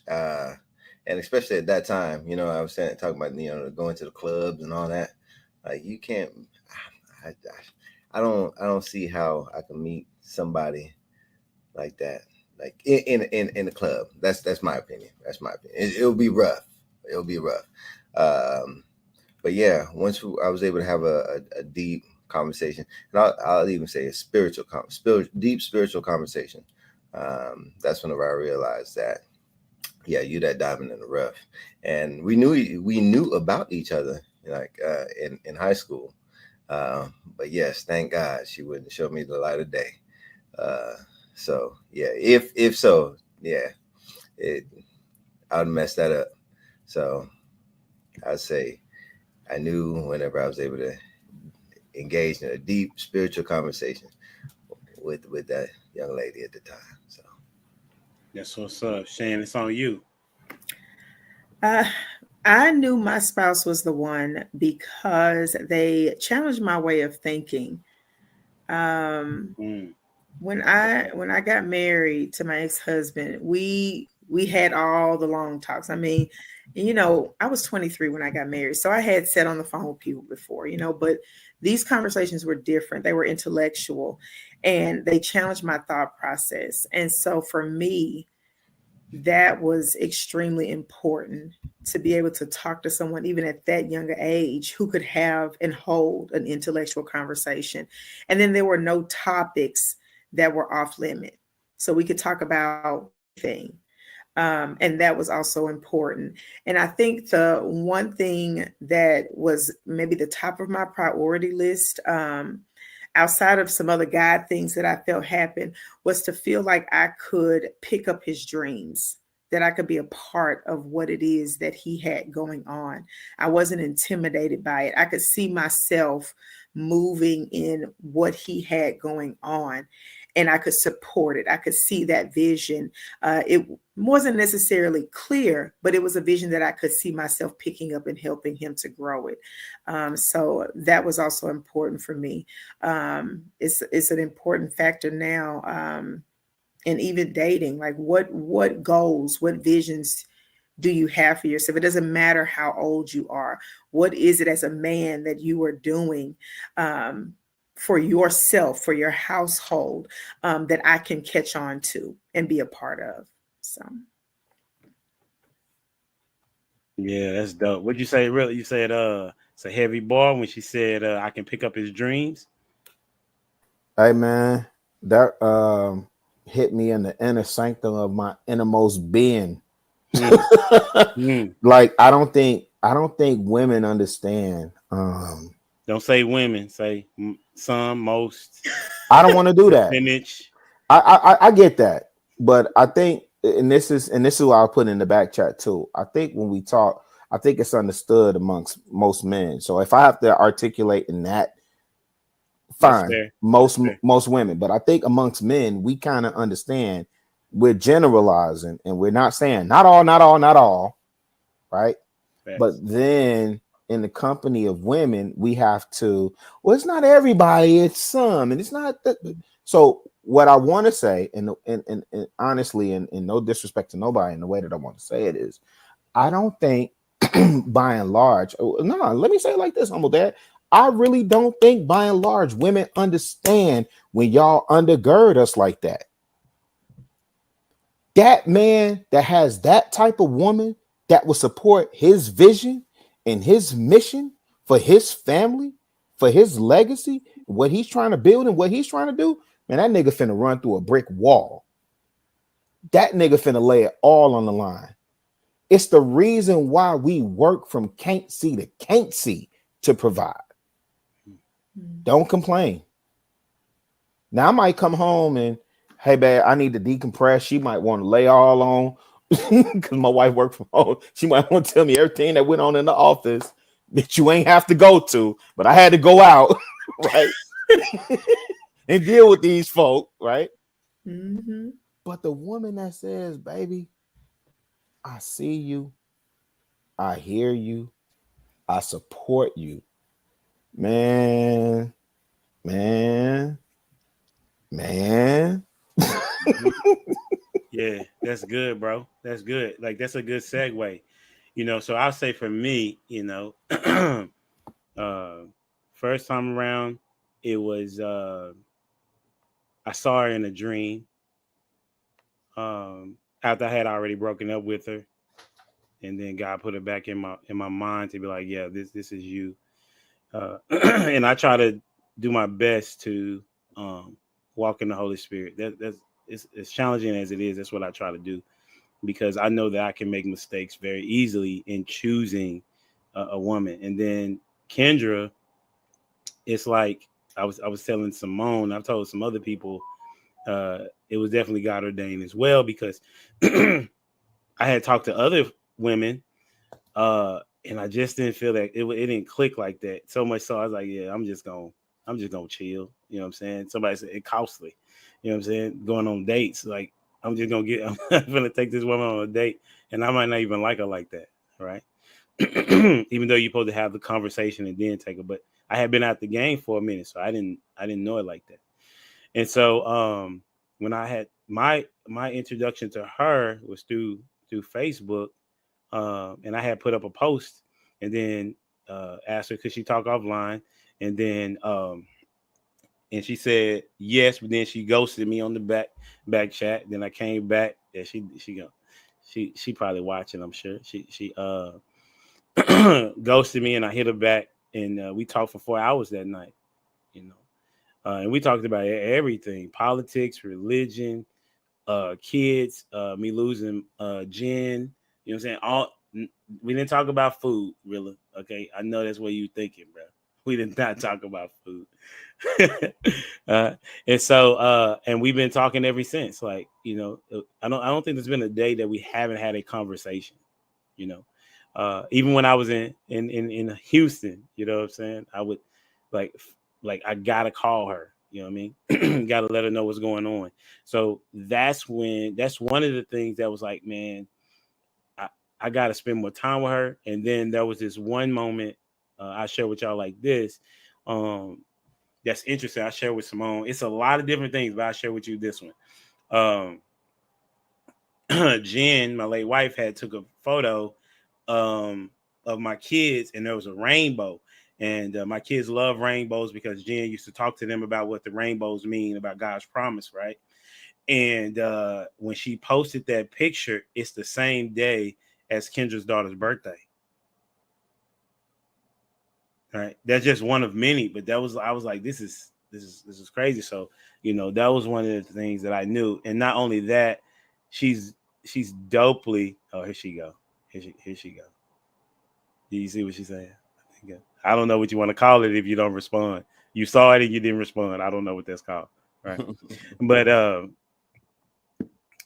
and especially at that time, I was talking about going to the clubs and all that. Like you can't. I don't see how I can meet somebody like that, like in the club. That's my opinion. That's my opinion. It'll be rough. It'll be rough. But yeah, once I was able to have a deep conversation, and I'll even say a deep spiritual conversation. That's whenever I realized that, yeah, you that diamond in the rough, and we knew about each other, like in high school. But yes, thank God she wouldn't show me the light of day. So yeah, if so, yeah, I'd mess that up. So I'd say I knew whenever I was able to engage in a deep spiritual conversation with that young lady at the time. So that's what's up, Shane. It's on you. I knew my spouse was the one because they challenged my way of thinking. When I got married to my ex-husband, we had all the long talks. I mean, I was 23 when I got married, so I had sat on the phone with people before, but these conversations were different. They were intellectual, and they challenged my thought process. And so for me, that was extremely important, to be able to talk to someone even at that younger age who could have and hold an intellectual conversation. And then there were no topics that were off limit, so we could talk about anything. And that was also important. And I think the one thing that was maybe the top of my priority list, outside of some other God things that I felt happened, was to feel like I could pick up his dreams, that I could be a part of what it is that he had going on. I wasn't intimidated by it. I could see myself moving in what he had going on, and I could support it. I could see that vision. It wasn't necessarily clear, but it was a vision that I could see myself picking up and helping him to grow it. So that was also important for me. It's an important factor now. And even dating, like what goals, what visions do you have for yourself? It doesn't matter how old you are. What is it as a man that you are doing for yourself, for your household, that I can catch on to and be a part of? So Yeah, that's dope. What'd you say? Really? You said it's a heavy bar when she said I can pick up his dreams. Hey man, that hit me in the inner sanctum of my innermost being. Like I don't think women understand. Don't say women, say some, most. I don't want to do that. Percentage. I get that, but I think, and this is what I'll put in the back chat too. I think when we talk, I think it's understood amongst most men. So if I have to articulate in that, fine, most women, but I think amongst men, we kind of understand. We're generalizing, and we're not saying not all, right? Facts. But then in the company of women, we have to. Well, it's not everybody; it's some, and it's not. So what I want to say, and honestly, and no disrespect to nobody, in the way that I want to say it is, I don't think, by and large, no, let me say it like this, humble dad. I really don't think, by and large, women understand when y'all undergird us like that. That man that has that type of woman that will support his vision and his mission for his family, for his legacy, what he's trying to build and what he's trying to do, man, that nigga finna run through a brick wall. That nigga finna lay it all on the line. It's the reason why we work from can't see to can't see to provide. Don't complain. Now I might come home and, hey, babe, I need to decompress. She might want to lay all on because my wife worked from home. She might want to tell me everything that went on in the office that you ain't have to go to, but I had to go out, right? And deal with these folk, right? Mm-hmm. But the woman that says, baby, I see you, I hear you, I support you, man. Yeah, that's good, bro. That's good. Like that's a good segue. So I'll say for me, first time around, it was I saw her in a dream. After I had already broken up with her, and then God put it back in my mind to be like, yeah, this is you. And I try to do my best to walk in the Holy Spirit. That's it's challenging as it is. That's what I try to do, because I know that I can make mistakes very easily in choosing a woman. And then Kendra, it's like I was telling Simone, I've told some other people, it was definitely God ordained as well, because I had talked to other women, and I just didn't feel that it didn't click like that. So much so I was like, yeah, I'm just gonna chill. You know what I'm saying? Somebody said it costly. You know what I'm saying? Going on dates, like I'm gonna take this woman on a date, and I might not even like her like that, right? Even though you're supposed to have the conversation and then take her, but I had been out the game for a minute, so I didn't know it like that. And so when I had my introduction to her was through Facebook, and I had put up a post and then asked her could she talk offline, and then and she said yes, but then she ghosted me on the back chat. Then I came back. Yeah, she probably watching, I'm sure. She ghosted me, and I hit her back, and we talked for 4 hours that night, and we talked about everything: politics, religion, kids, me losing Jen. You know what I'm saying? We didn't talk about food, really. Okay, I know that's what you thinking, bro. We did not talk about food. And so and we've been talking ever since. Like, I don't think there's been a day that we haven't had a conversation. Even when I was in Houston, you know what I'm saying? I would like I gotta call her. You know what I mean? Gotta let her know what's going on. So that's one of the things that was like, man, I gotta spend more time with her. And then there was this one moment I share with y'all like this. That's interesting. I share with Simone. It's a lot of different things, but I share with you this one. Jen, my late wife, had took a photo of my kids, and there was a rainbow. And my kids love rainbows because Jen used to talk to them about what the rainbows mean about God's promise, right? And when she posted that picture, it's the same day as Kendra's daughter's birthday. All right, that's just one of many, but I was like, this is crazy. So, that was one of the things that I knew. And not only that, she's dopely. Oh, here she go. Here she go. Do you see what she's saying? I don't know what you want to call it if you don't respond. You saw it and you didn't respond. I don't know what that's called. Right.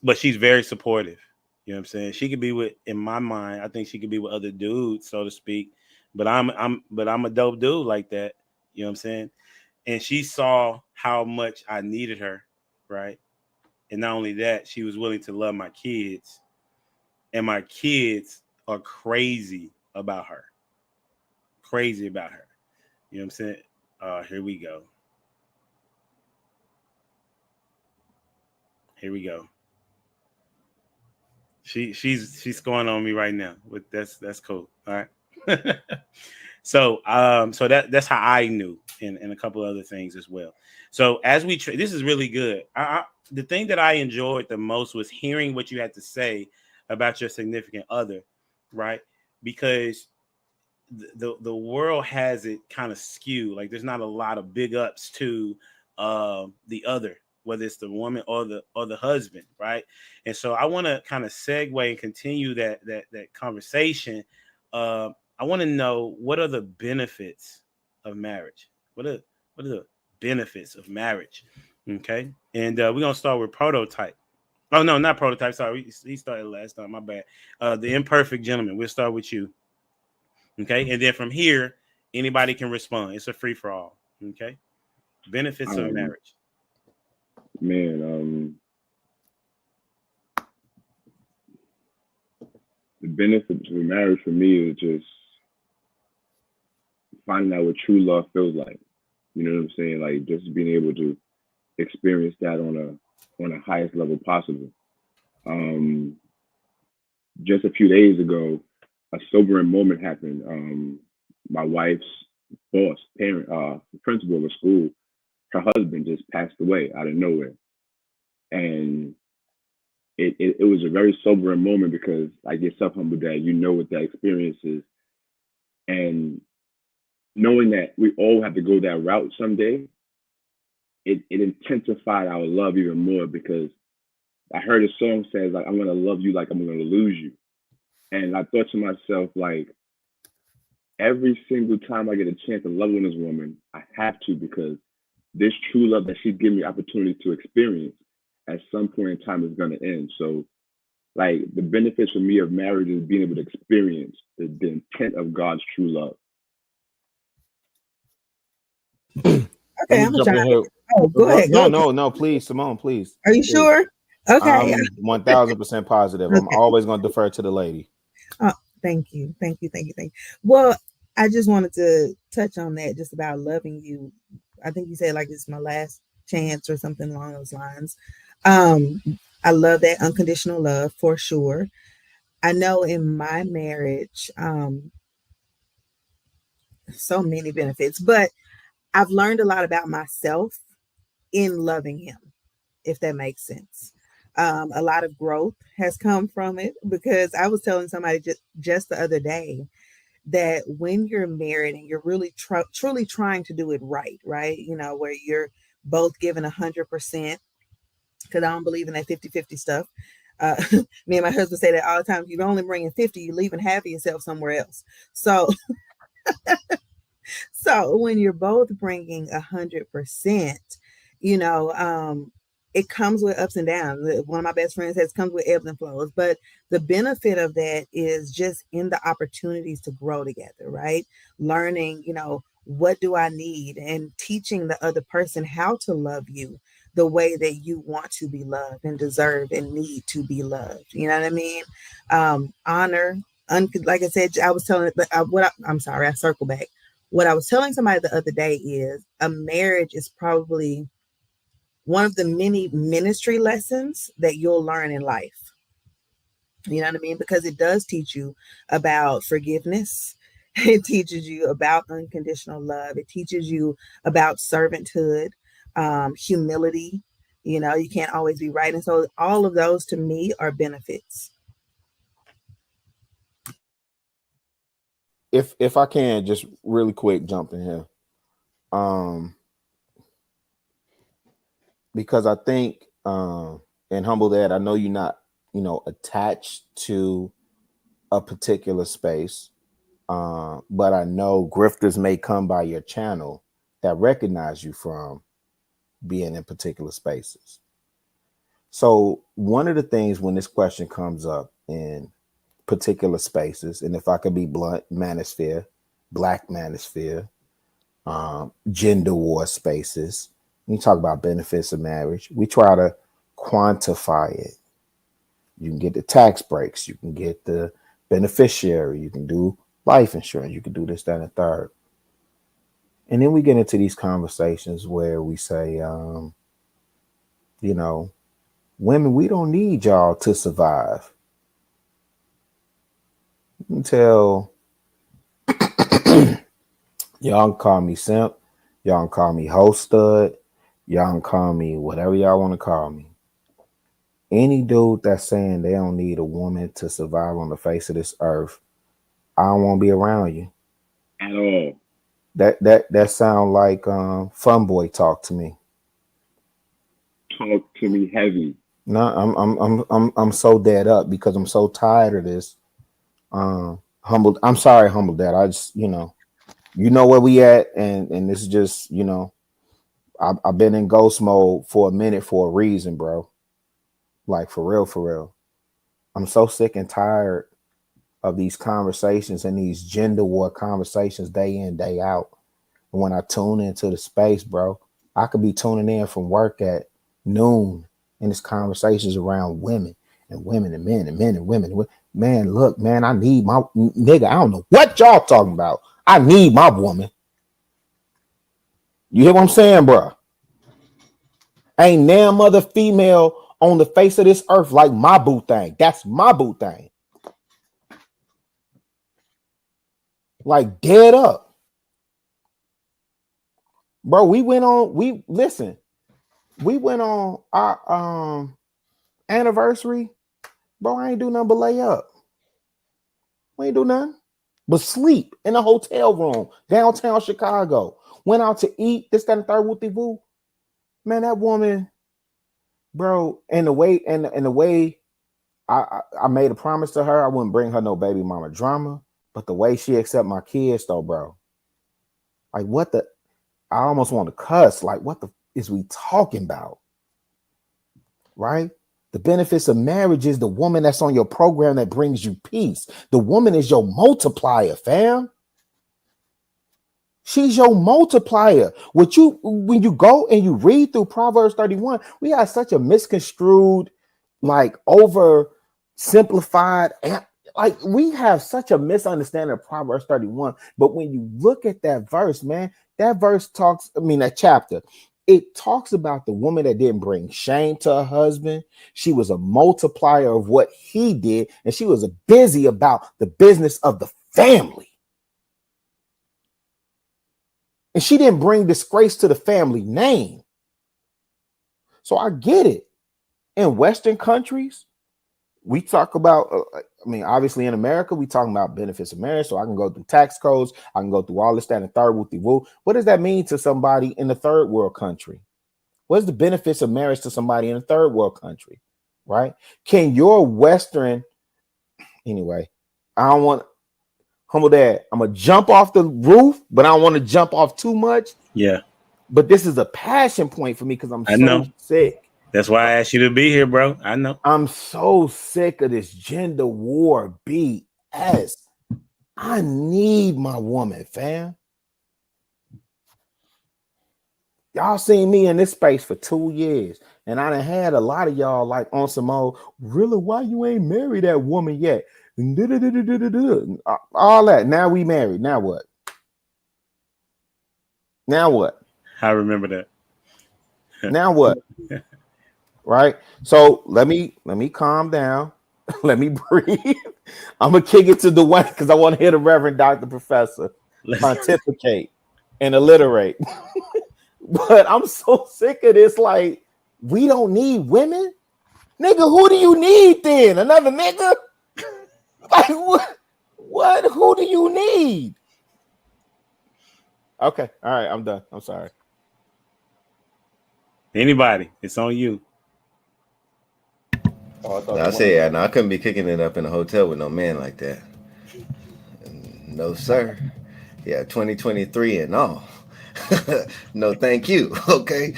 But she's very supportive. You know what I'm saying? She could be with, in my mind, I think she could be with other dudes, so to speak. But I'm a dope dude like that. You know what I'm saying? And she saw how much I needed her, right? And not only that, she was willing to love my kids. And my kids are crazy about her. Crazy about her. You know what I'm saying? Here we go. Here we go. She's scoring on me right now, but that's cool. All right. So that's how I knew, and a couple other things as well. So as we this is really good. The thing that I enjoyed the most was hearing what you had to say about your significant other, right? Because the world has it kind of skewed. Like there's not a lot of big ups to the other, whether it's the woman or the husband, right? And so I want to kind of segue and continue that conversation. I want to know, what are the benefits of marriage? What are the benefits of marriage? Okay, and we're gonna start with Prototype. Oh no, not Prototype. Sorry, he started last time. My bad. The Imperfect Gentleman. We'll start with you. Okay, and then from here, anybody can respond. It's a free for all. Okay, benefits of marriage. Man, the benefits of marriage for me is just finding out what true love feels like. You know what I'm saying? Like just being able to experience that on a highest level possible. Just a few days ago, a sobering moment happened. My wife's boss, parent, principal of the school, her husband just passed away out of nowhere, and it was a very sobering moment because, like yourself, humble dad, you know what that experience is, and knowing that we all have to go that route someday, it intensified our love even more because I heard a song says like, I'm gonna love you like I'm gonna lose you. And I thought to myself, like, every single time I get a chance to love on this woman, I have to, because this true love that she's giving me opportunity to experience at some point in time is gonna end. So like the benefits for me of marriage is being able to experience the intent of God's true love. Okay, I'm jump in here. Oh, go ahead. No, please, Simone, please. Are you sure? Okay. I'm 1000% positive. Okay. I'm always going to defer to the lady. Oh, thank you. Well, I just wanted to touch on that, just about loving you. I think you said like this is my last chance or something along those lines. I love that unconditional love for sure. I know in my marriage, so many benefits, but I've learned a lot about myself in loving him, if that makes sense. A lot of growth has come from it, because I was telling somebody just the other day that when you're married and you're really truly trying to do it right, where you're both giving 100%, because I don't believe in that 50-50 stuff. Me and my husband say that all the time. If you're only bringing 50, you're leaving half of yourself somewhere else. So when you're both bringing 100%, it comes with ups and downs. One of my best friends says it comes with ebbs and flows, but the benefit of that is just in the opportunities to grow together, right? Learning, what do I need, and teaching the other person how to love you the way that you want to be loved and deserve and need to be loved. You know what I mean? Honor, like I said, I was telling, I'm sorry, I circle back. What I was telling somebody the other day is a marriage is probably one of the many ministry lessons that you'll learn in life. You know what I mean? Because it does teach you about forgiveness. It teaches you about unconditional love. It teaches you about servanthood, humility, You know, you can't always be right. And so all of those to me are benefits. If I can just really quick jump in here. Because I think and humble that I know you're not, attached to a particular space. But I know grifters may come by your channel that recognize you from being in particular spaces. So one of the things when this question comes up in particular spaces, and if I could be blunt, manosphere, black manosphere, gender war spaces, when you talk about benefits of marriage, we try to quantify it. You can get the tax breaks, you can get the beneficiary, you can do life insurance, you can do this, that, and the third. And then we get into these conversations where we say, women, we don't need y'all to survive. Until y'all can call me simp, y'all can call me hoe stud, y'all can call me whatever y'all want to call me. Any dude that's saying they don't need a woman to survive on the face of this earth, I don't want to be around you at all. That sound like fun boy talk to me. Talk to me heavy. No, I'm so dead up because I'm so tired of this. Humbled. I'm sorry, humbled dad. I just, you know where we at, and this is just, I've been in ghost mode for a minute for a reason, bro. Like for real. I'm so sick and tired of these conversations and these gender war conversations day in, day out. And when I tune into the space, bro, I could be tuning in from work at noon, and it's conversations around women and women and men and men and women. Man, look, man, I need my nigga. I don't know what y'all talking about. I need my woman. You hear what I'm saying, bro? Ain't damn other female on the face of this earth like my boo thing. That's my boo thing. Like dead up. Bro, we went on our anniversary. Bro, I ain't do nothing but lay up. We ain't do nothing but sleep in a hotel room downtown Chicago. Went out to eat, this, that, and third, whoopty woo. Man, that woman, bro, and the way I made a promise to her, I wouldn't bring her no baby mama drama, but the way she accept my kids though, bro. Like what the, I almost want to cuss. Like what the is we talking about? Right? The benefits of marriage is the woman that's on your program that brings you peace. The woman is your multiplier, fam. She's your multiplier. When you go and you read through Proverbs 31, we have such a misconstrued, like over simplified, like we have such a misunderstanding of Proverbs 31. But when you look at that verse, man, that verse talks, that chapter, it talks about the woman that didn't bring shame to her husband. She was a multiplier of what he did, and she was busy about the business of the family. And she didn't bring disgrace to the family name. So I get it. In Western countries, we talk about, obviously in America, we talking about benefits of marriage. So I can go through tax codes. I can go through all this, that, and third whoopty woo. What does that mean to somebody in the third world country? What's the benefits of marriage to somebody in a third world country? Right? Can your Western, anyway, I don't want, humble dad, I'm going to jump off the roof, but I don't want to jump off too much. Yeah. But this is a passion point for me because I'm so sick. That's why I asked you to be here, bro. I know. I'm so sick of this gender war BS. I need my woman, fam. Y'all seen me in this space for 2 years, and I done had a lot of y'all like on some old, really, why you ain't married that woman yet? All that. Now we married. Now what? Now what? I remember that. Now what? Right? So let me calm down. Let me breathe. I'm gonna kick it to Dwayne because I want to hear the Reverend Dr. Professor pontificate and alliterate. But I'm so sick of this. Like, We don't need women, nigga. Who do you need then? Another nigga? Like what? What? Who do you need? Okay, all right, I'm done. I'm sorry. Anybody, it's on you. I say, and I couldn't be kicking it up in a hotel with no man like that. No, sir. Yeah, 2023 and all. No, thank you. Okay,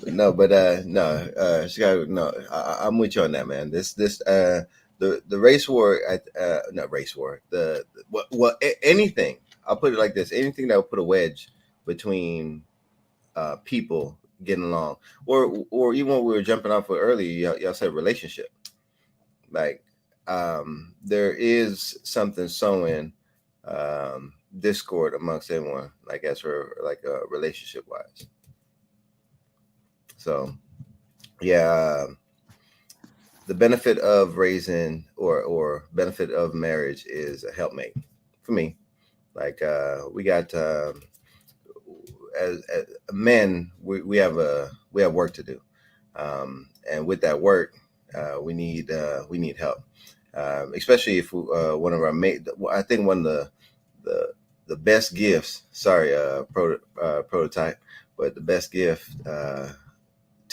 no, but Chicago. No, I'm with you on that, man. The race war, not race war. Anything. I'll put it like this: anything that will put a wedge between people getting along, or even when we were jumping off of earlier, y'all said relationship. Like, there is something sowing discord amongst everyone, like as for like relationship wise. So yeah, the benefit of raising or benefit of marriage is a helpmate for me. Like we got as men, we have work to do, and with that work, we need help, especially if one of our I think one of the best gifts. Sorry, prototype, but the best gift to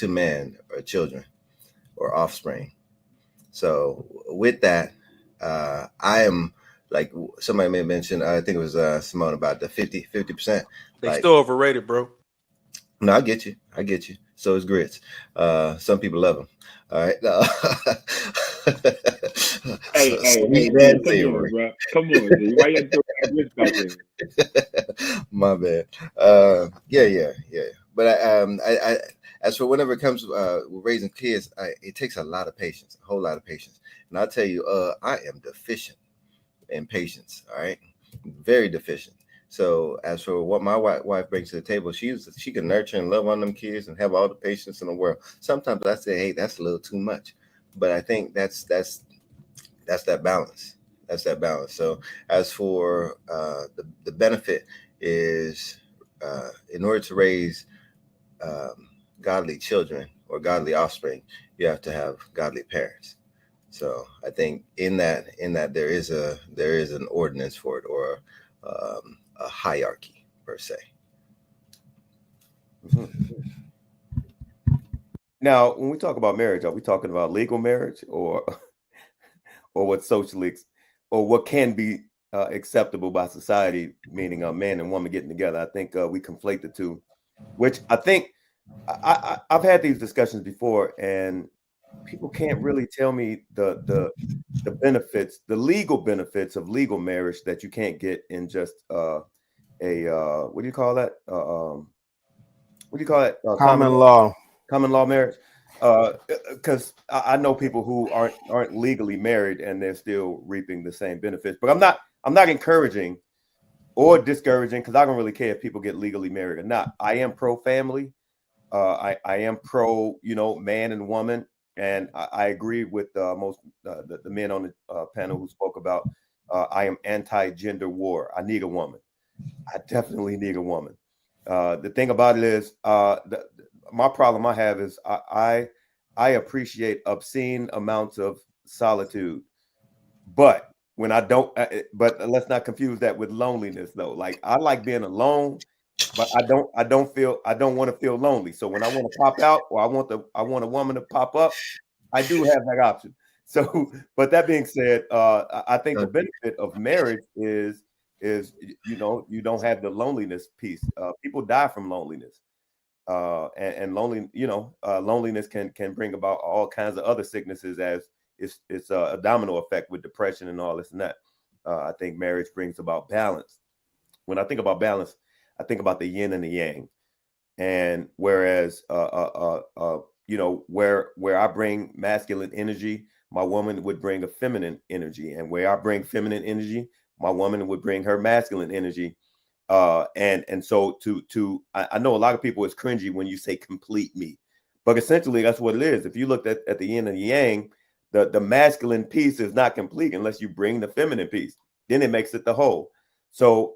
men are children or offspring. So with that, I am like somebody may mention. I think it was Simone about the 50%. They like, still overrated, bro. No, I get you. So is grits. Some people love them. All right. Hey, come on, G. Why you throw that grits back in? My bad. Yeah. But I as for whenever it comes with raising kids, it takes a lot of patience, a whole lot of patience. And I'll tell you, I am deficient in patience. All right, very deficient. So as for what my wife brings to the table, she can nurture and love on them kids and have all the patience in the world. Sometimes I say, hey, that's a little too much, but I think that's that balance. That's that balance. So as for the benefit is in order to raise godly children or godly offspring, you have to have godly parents. So I think in that there is an ordinance for it, or a hierarchy per se. Now, when we talk about marriage, are we talking about legal marriage or what socially or what can be acceptable by society, meaning a man and woman getting together? I think we conflate the two, which I think I've had these discussions before, and people can't really tell me the benefits, the legal benefits of legal marriage that you can't get in just what do you call that? What do you call it? Common law marriage. Because I know people who aren't legally married and they're still reaping the same benefits. But I'm not encouraging or discouraging, because I don't really care if people get legally married or not. I am pro family. I am pro, man and woman, and I agree with most the men on the panel who spoke about. I am anti-gender war. I need a woman. I definitely need a woman. The thing about it is, my problem I have is I appreciate obscene amounts of solitude, but when I don't, but let's not confuse that with loneliness though. Like, I like being alone, but I don't want to feel lonely. So when I want to pop out, or I want a woman to pop up, I do have that option. So, but that being said, I think the benefit of marriage is you don't have the loneliness piece. People die from loneliness, and loneliness can bring about all kinds of other sicknesses, as it's a domino effect with depression and all this and that. I think marriage brings about balance. When I think about balance, I think about the yin and the yang. And whereas where I bring masculine energy, my woman would bring a feminine energy, and where I bring feminine energy, my woman would bring her masculine energy. And so I know a lot of people is cringy when you say complete me, but essentially that's what it is. If you looked at the yin and the yang, the masculine piece is not complete unless you bring the feminine piece. Then it makes it the whole. So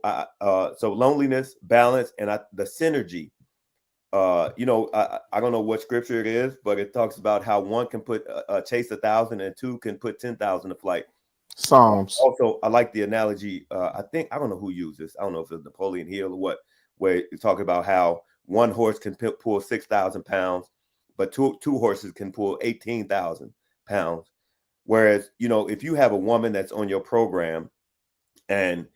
so loneliness, balance, and the synergy I don't know what scripture it is, but it talks about how one can put chase 1,000 and two can put 10,000 to flight. Psalms. Also, I like the analogy. I don't know who used this. I don't know if it's Napoleon Hill or what, where you talk about how one horse can pull 6,000 pounds, but two horses can pull 18,000 pounds. Whereas, if you have a woman that's on your program and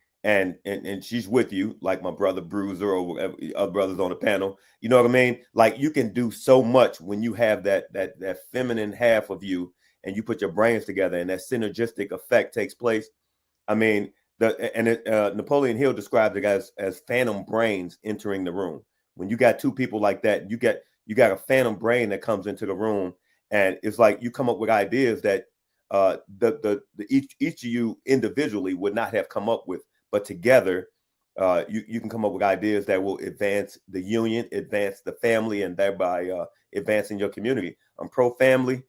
she's with you, like my brother Bruiser or whatever, other brothers on the panel, you know what I mean? Like, you can do so much when you have that feminine half of you and you put your brains together and that synergistic effect takes place. I mean, Napoleon Hill described it as phantom brains entering the room. When you got two people like that, you got a phantom brain that comes into the room, and it's like you come up with ideas that each of you individually would not have come up with, but together you can come up with ideas that will advance the union, advance the family, and thereby advancing your community. I'm pro-family,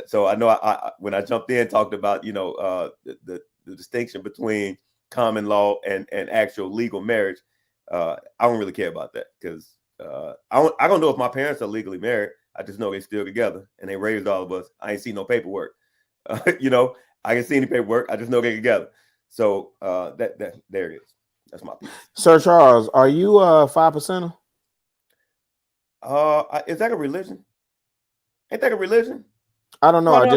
so I know I when I jumped in talked about the distinction between common law and actual legal marriage. I don't really care about that because I don't know if my parents are legally married. I just know they're still together and they raised all of us. I ain't seen no paperwork. I can see any paperwork. I just know they're together. So that there it is. That's my piece. Sir Charles, are you a 5%er? Is that a religion? Ain't that a religion? I don't know. I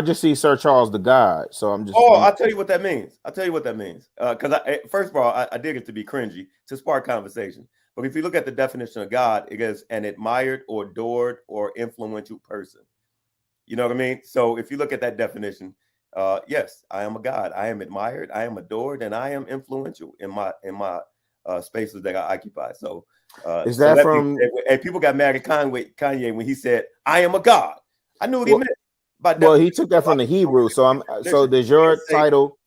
just see Sir Charles the God. So I'm just. I'll tell you what that means. Because first of all, I did it to be cringy to spark conversation. But if you look at the definition of God, it is an admired or adored or influential person. You know what I mean? So if you look at that definition, yes, I am a God. I am admired, I am adored, and I am influential in my spaces that I occupy. So is that from? And people got mad at Kanye when he said, "I am a God." I knew what he meant. Well, he took that from the Hebrew. So So does your title?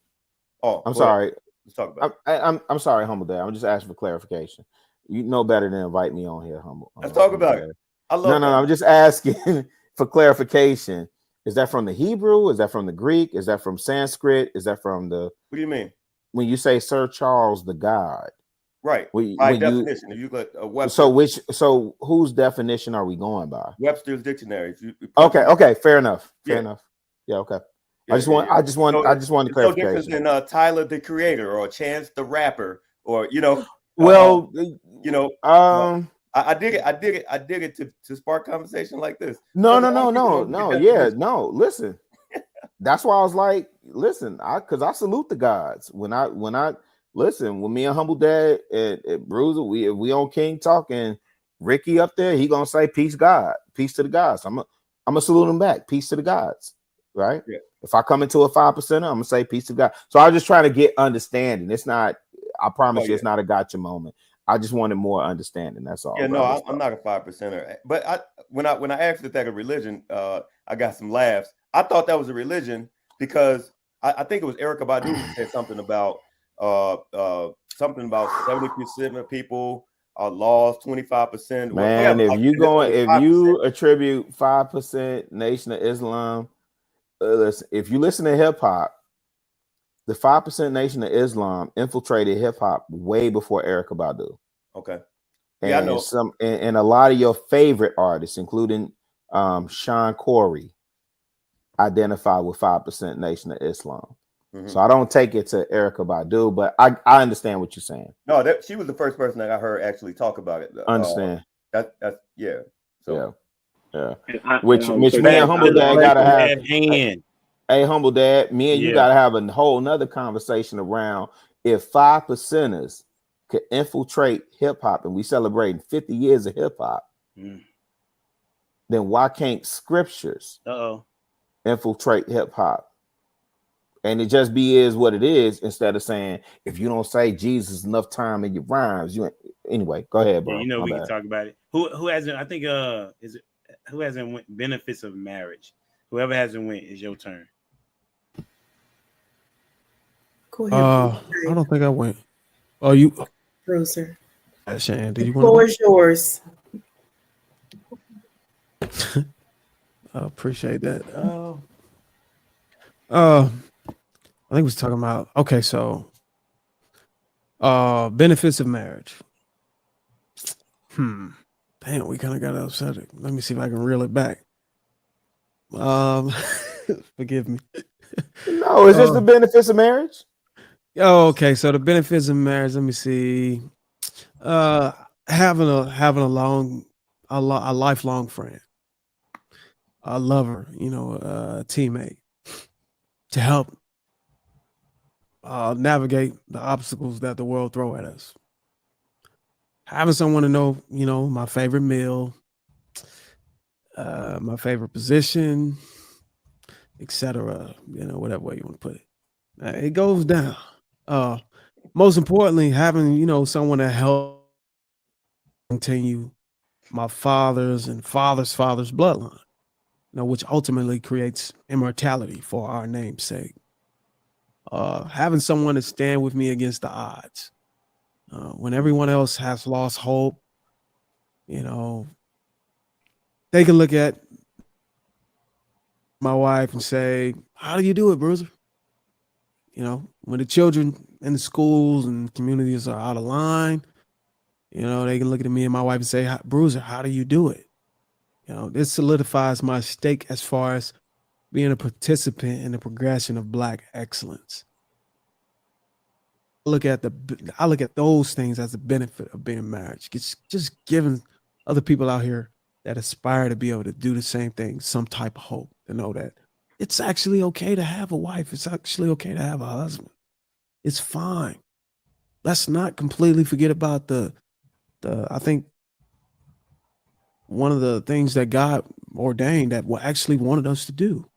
I'm sorry. Let's talk about it. I'm sorry, Humble Dad. I'm just asking for clarification. You know better than invite me on here, Humble. Let's talk about it. I love. No. I'm just asking for clarification. Is that from the Hebrew? Is that from the Greek? Is that from Sanskrit? Is that from the? What do you mean? When you say Sir Charles the God, right? By definition, if you look at Webster. So whose definition are we going by? Webster's dictionary. Okay, fair enough. Yeah, okay. Yeah, I just want the clarification. So different than Tyler the Creator or Chance the Rapper or I dig it to spark conversation like this. No. Listen, that's why I was like, listen, because I salute the gods when I listen. When me and Humble Dad and Bruiser, we on King Talk and Ricky up there, he gonna say peace, God, peace to the gods. I'm gonna salute him back, peace to the gods, right? Yeah. If I come into a 5%, I'm gonna say peace to God. So I was just trying to get understanding. It's not. I promise you, it's not a gotcha moment. I just wanted more understanding. That's all. Yeah, no, I'm not a 5%er. But when I asked if that a religion, I got some laughs. I thought that was a religion because I think it was Erykah Badu who said something about 70% of people are lost, 25%. Man, if you attribute 5% Nation of Islam, listen, if you listen to hip hop, the 5% Nation of Islam infiltrated hip hop way before Erykah Badu. Okay. Yeah, I know. And a lot of your favorite artists, including Sean Corey, identify with 5% Nation of Islam. Mm-hmm. So I don't take it to Erykah Badu, but I understand what you're saying. No, she was the first person that I heard actually talk about it. Understand. That's yeah. So yeah. Which me and Humble Dad gotta have. Hey, Humble Dad, me and you gotta have a whole nother conversation around if 5%ers could infiltrate hip hop, and we celebrating 50 years of hip hop, then why can't scriptures infiltrate hip hop? And it just is what it is, instead of saying if you don't say Jesus enough time in your rhymes, you ain't. Anyway, go ahead, bro. We can talk about it. Who hasn't? I think who hasn't went benefits of marriage? Whoever hasn't went, is your turn. Go ahead. I don't think I went. Oh, you, Bruiser. Shan, did the you floor is yours. I appreciate that. I think we was talking about so benefits of marriage. Damn, we kind of got upset. Let me see if I can reel it back. Forgive me. No, is this the benefits of marriage? Oh, okay. So the benefits of marriage. Let me see. Having a lifelong friend, a lover, a teammate to help navigate the obstacles that the world throw at us. Having someone to know, my favorite meal, my favorite position, etc. Whatever way you want to put it. It goes down. Most importantly, having someone to help continue my father's and father's bloodline, which ultimately creates immortality for our namesake. Having someone to stand with me against the odds. When everyone else has lost hope, they can look at my wife and say, "How do you do it, Bruiser?" When the children in the schools and communities are out of line, they can look at me and my wife and say, "Bruiser, how do you do it?" This solidifies my stake as far as being a participant in the progression of Black excellence. I look at those things as a benefit of being married. It's just giving other people out here that aspire to be able to do the same thing some type of hope, to know that it's actually okay to have a wife. It's actually okay to have a husband. It's fine. Let's not completely forget about I think one of the things that God ordained that actually wanted us to do.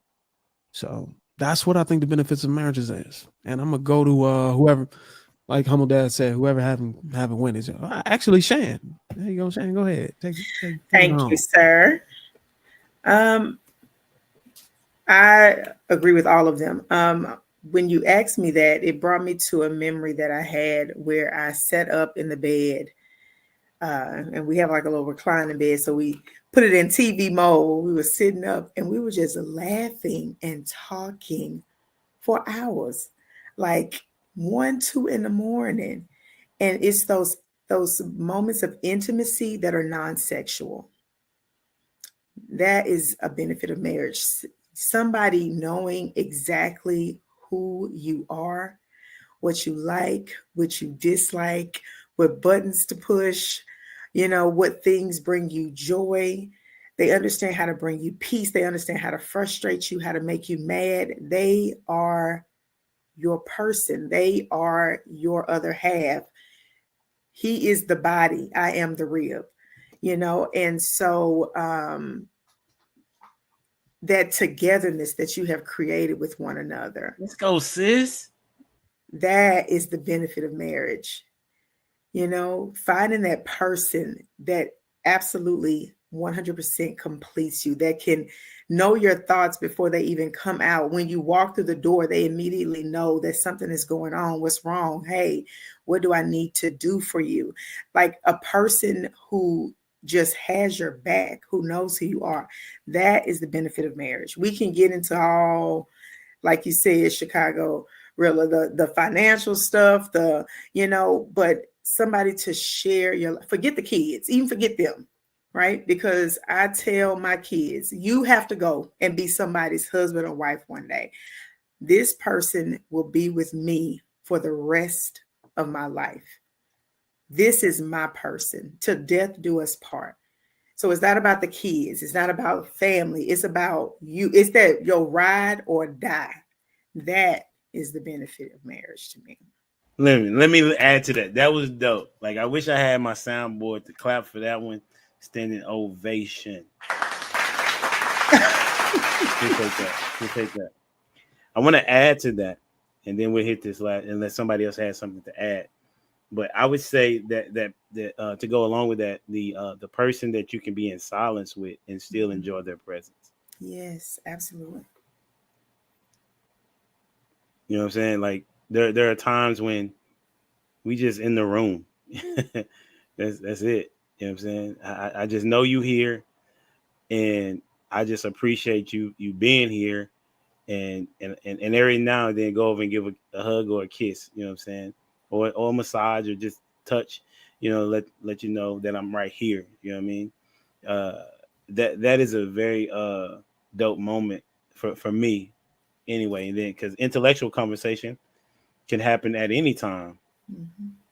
So that's what I think the benefits of marriages is. And I'm gonna go to whoever, like Humble Dad said, whoever haven't win is actually Shan. There you go, Shan. Go ahead. Take it Thank home. you, sir. I agree with all of them. When you asked me that, it brought me to a memory that I had where I sat up in the bed, and we have like a little reclining bed, so we put it in TV mode. We were sitting up and we were just laughing and talking for hours, like 1, 2 in the morning. And it's those moments of intimacy that are non-sexual. That is a benefit of marriage. Somebody knowing exactly who you are, what you like, what you dislike, what buttons to push, what things bring you joy. They understand how to bring you peace. They understand how to frustrate you, how to make you mad. They are your person. They are your other half. He is the body. I am the rib, and so that togetherness that you have created with one another. Let's go, sis. That is the benefit of marriage. Finding that person that absolutely 100% completes you, that can know your thoughts before they even come out. When you walk through the door, they immediately know that something is going on. What's wrong? Hey, what do I need to do for you? Like a person who just has your back, who knows who you are. That is the benefit of marriage. We can get into all, like you said, Chicago, really the financial stuff, but somebody to share forget the kids, even forget them, right? Because I tell my kids, you have to go and be somebody's husband or wife one day. This person will be with me for the rest of my life. This is my person. Till death do us part. So it's not about the kids. It's not about family. It's about you. It's that your ride or die. That is the benefit of marriage to me. Let me add to that. That was dope. Like, I wish I had my soundboard to clap for that one. Standing ovation. We'll take that. I want to add to that, and then we'll hit this last, unless somebody else has something to add. But I would say that to go along with that, the person that you can be in silence with and still enjoy their presence. Yes, absolutely. You know what I'm saying? Like there are times when we just in the room. That's it. You know what I'm saying? I just know you here, and I just appreciate you being here, and every now and then go over and give a hug or a kiss. You know what I'm saying? Or a massage or just touch. let you know that I'm right here. You know what I mean? That is a very dope moment for me anyway. And then because intellectual conversation can happen at any time.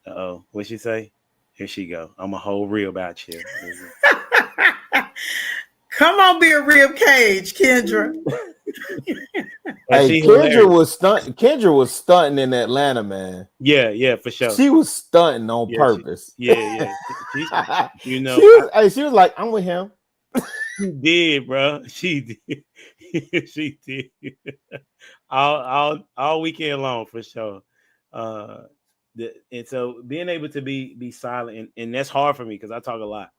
Oh, what'd she say? Here she go. I'm a whole real about you. Come on, be a rib cage, Kendra. Hey, Kendra was stunting in Atlanta, man. Yeah, for sure. She was stunting on purpose. Yeah. She she was like, I'm with him. She did, bro. She did. She did. all weekend long for sure. And so being able to be silent, and that's hard for me because I talk a lot.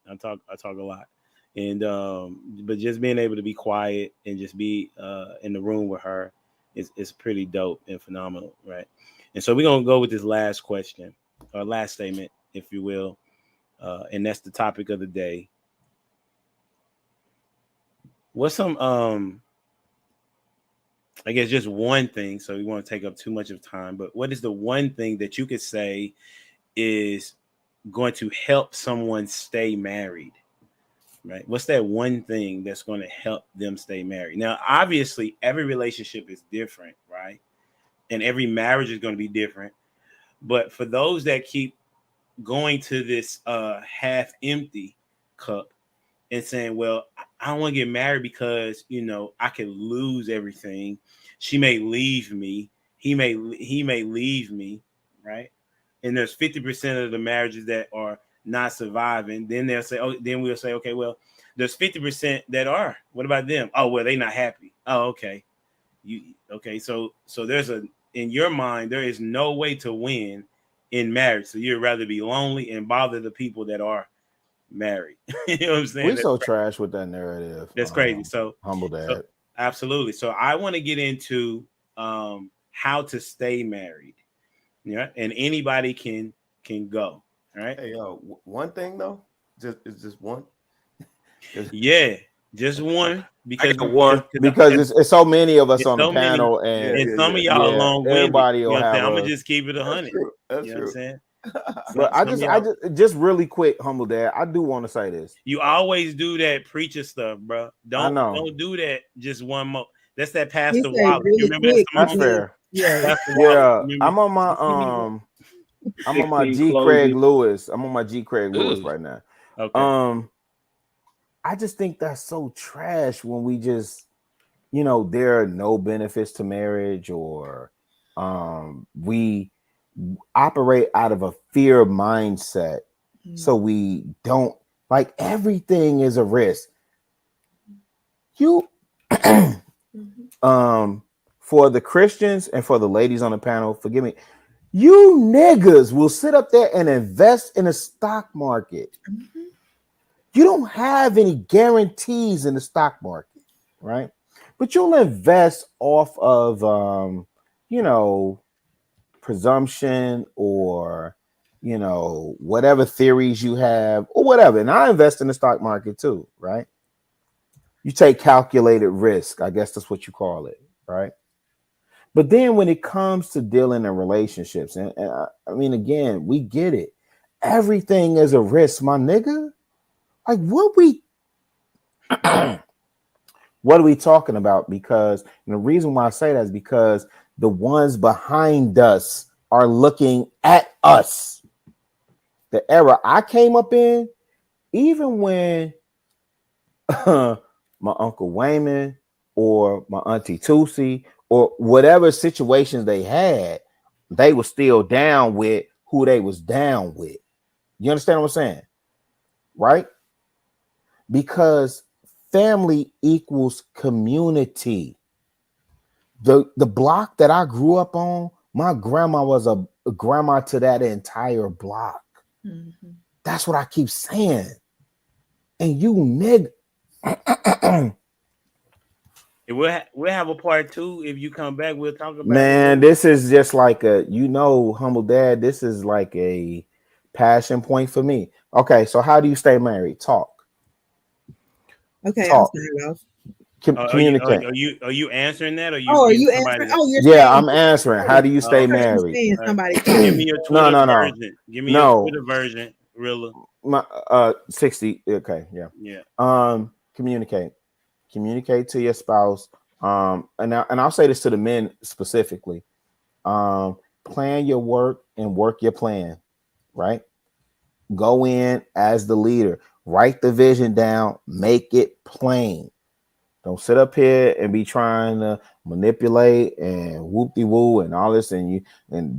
I talk a lot. And but just being able to be quiet and just be in the room with her is pretty dope and phenomenal, right? And so we're gonna go with this last question, or last statement, if you will, and that's the topic of the day. What's some I guess just one thing, so we won't take up too much of time, but what is the one thing that you could say is going to help someone stay married? Right? What's that one thing that's going to help them stay married? Now, obviously, every relationship is different, right? And every marriage is going to be different. But for those that keep going to this half empty cup and saying, well, I don't want to get married because, I could lose everything. She may leave me. He may leave me, right? And there's 50% of the marriages that are not surviving. Then we'll say, okay, well, there's 50% that are. What about them? Oh, well, they're not happy. Oh, okay. So there's in your mind, there is no way to win in marriage. So you'd rather be lonely and bother the people that are married. You know what I'm saying? We so trash with that narrative. That's crazy. So humble dad. So, absolutely. So I want to get into how to stay married. Yeah, and anybody can go. All right. Hey, one thing though, just one. Yeah, just one because it's so many of us on the panel, and some of y'all long-winded. Everybody will have. I'm gonna just keep it 100. That's you know what I'm saying? But I just really quick, humble dad. I do want to say this. You always do that preacher stuff, bro. Don't do that. Just one more. That's that Pastor Wallace. Really, you remember that's fair. Yeah. I'm on my G. Craig Lewis. I'm on my G. Craig Lewis right now. Okay. I just think that's so trash when we just, there are no benefits to marriage, or we operate out of a fear mindset. So we don't, like, everything is a risk. For the Christians and for the ladies on the panel, forgive me, you niggas will sit up there and invest in the stock market. You don't have any guarantees in the stock market, right? But you'll invest off of, presumption, or, whatever theories you have or whatever. And I invest in the stock market too, right? You take calculated risk. I guess that's what you call it, right? But then when it comes to dealing in relationships, and I mean, again, we get it. Everything is a risk, my nigga. Like, what are we talking about? Because the reason why I say that is because the ones behind us are looking at us. The era I came up in, even when my Uncle Wayman or my Auntie Tusi or whatever situations they had, they were still down with who they was down with. You understand what I'm saying? Right? Because family equals community. The block that I grew up on, my grandma was a grandma to that entire block. That's what I keep saying. And you nigga. We'll have a part 2. If you come back, we'll talk about Man, this is just like humble dad, this is like a passion point for me. Okay, so how do you stay married? Talk. Okay, Talk. I'll start off. Communicate. Are you answering that, or Are getting you somebody? answering? Oh, you're Yeah, saying. I'm answering. How do you stay Because you're married? saying somebody. Give me your Twitter No. version. Give me your Twitter version, Rilla. My 60. Okay, yeah. Yeah. Communicate to your spouse. And I'll say this to the men specifically. Plan your work and work your plan, right? Go in as the leader, write the vision down, make it plain. Don't sit up here and be trying to manipulate and whoop-de-woo and all this, and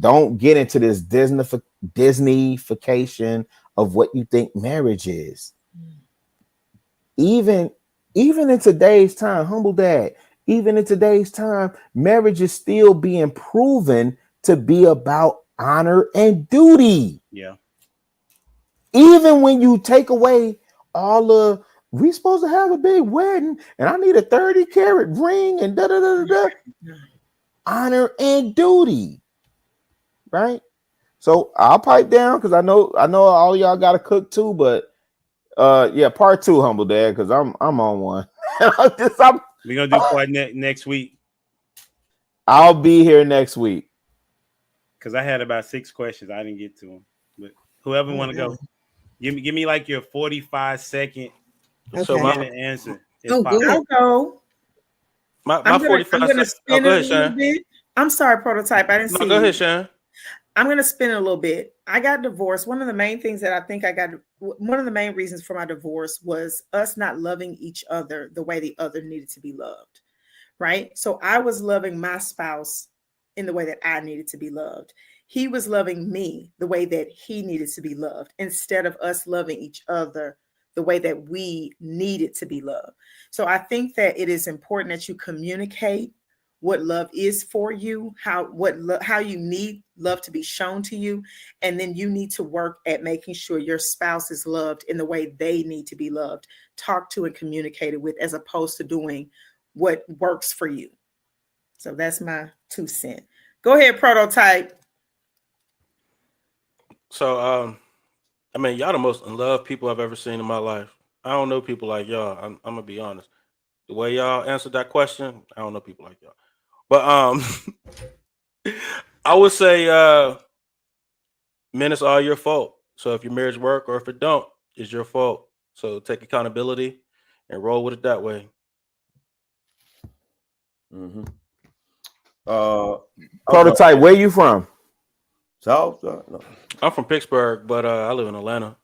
don't get into this Disneyfication of what you think marriage is. Even in today's time, humble dad, even in today's time, marriage is still being proven to be about honor and duty. Yeah. Even when you take away all the, we supposed to have a big wedding and I need a 30-carat ring and da. Honor and duty. Right? So I'll pipe down because I know all y'all gotta cook too, but yeah, part 2, humble dad, because I'm on one. We're gonna do part next week. I'll be here next week. Because I had about 6 questions. I didn't get to them. But whoever want to go, give me like your 45-second minute answer. I'll go. My 45 I'm gonna seconds. spin Go it ahead, a little Sean. bit. I'm sorry, Prototype. I didn't see. Go ahead, Sean. I'm gonna spin it a little bit. I got divorced. One of the main things that I think one of the main reasons for my divorce was us not loving each other the way the other needed to be loved. Right. So I was loving my spouse in the way that I needed to be loved. He was loving me the way that he needed to be loved, instead of us loving each other the way that we needed to be loved. So I think that it is important that you communicate what love is for you, how you need love to be shown to you, and then you need to work at making sure your spouse is loved in the way they need to be loved, talked to and communicated with, as opposed to doing what works for you. So that's my 2 cents. Go ahead, Prototype. So, I mean, y'all the most unloved people I've ever seen in my life. I don't know people like y'all. I'm gonna be honest. The way y'all answered that question, I don't know people like y'all. But I would say, men, it's all your fault. So if your marriage work or if it don't, it's your fault. So take accountability and roll with it that way. Mm-hmm. Prototype, where you from? South? No. I'm from Pittsburgh, but I live in Atlanta.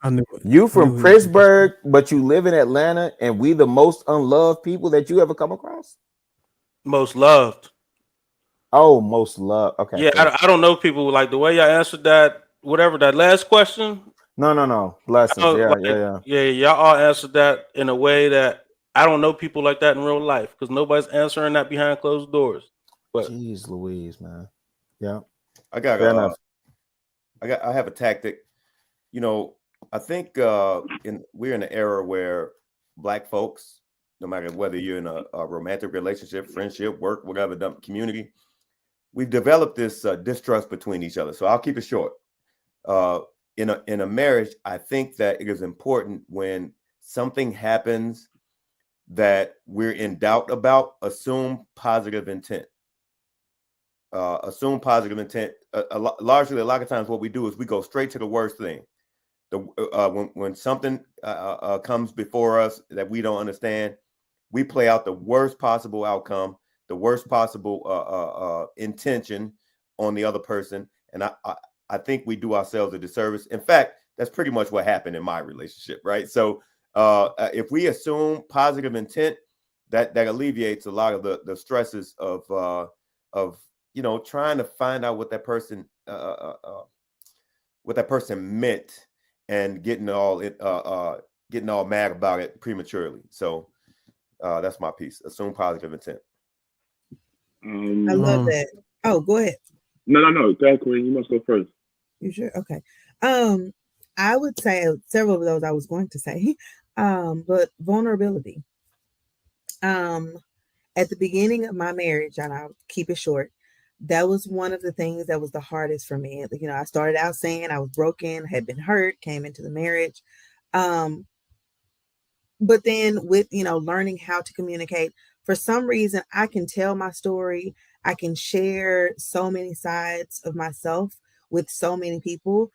I knew it. You from Pittsburgh, but you live in Atlanta, and we the most unloved people that you ever come across? Most loved. Oh, most loved. Okay. Yeah, I don't know people like the way y'all answered that. Whatever that last question. No. Blessings. Yeah. Y'all all answered that in a way that I don't know people like that in real life, because nobody's answering that behind closed doors. But jeez Louise, man. Yeah. I have a tactic. You know, I think we're in an era where Black folks, no matter whether you're in a romantic relationship, friendship, work, whatever, community, we've developed this distrust between each other. So I'll keep it short. In a marriage, I think that it is important when something happens that we're in doubt about, assume positive intent. Largely, a lot of times what we do is we go straight to the worst thing. When something comes before us that we don't understand, we play out the worst possible outcome, the worst possible intention on the other person. And I think we do ourselves a disservice. In fact, that's pretty much what happened in my relationship, right? So if we assume positive intent, that alleviates a lot of the stresses of trying to find out what that person meant and getting all mad about it prematurely. So that's my piece. Assume positive intent. I love that. Oh, go ahead. No. Go ahead, Queen. You must go first. You sure? Okay. I would say several of those I was going to say, but vulnerability. At the beginning of my marriage, and I'll keep it short, that was one of the things that was the hardest for me. You know, I started out saying I was broken, had been hurt, came into the marriage. But then with, learning how to communicate, for some reason, I can tell my story. I can share so many sides of myself with so many people.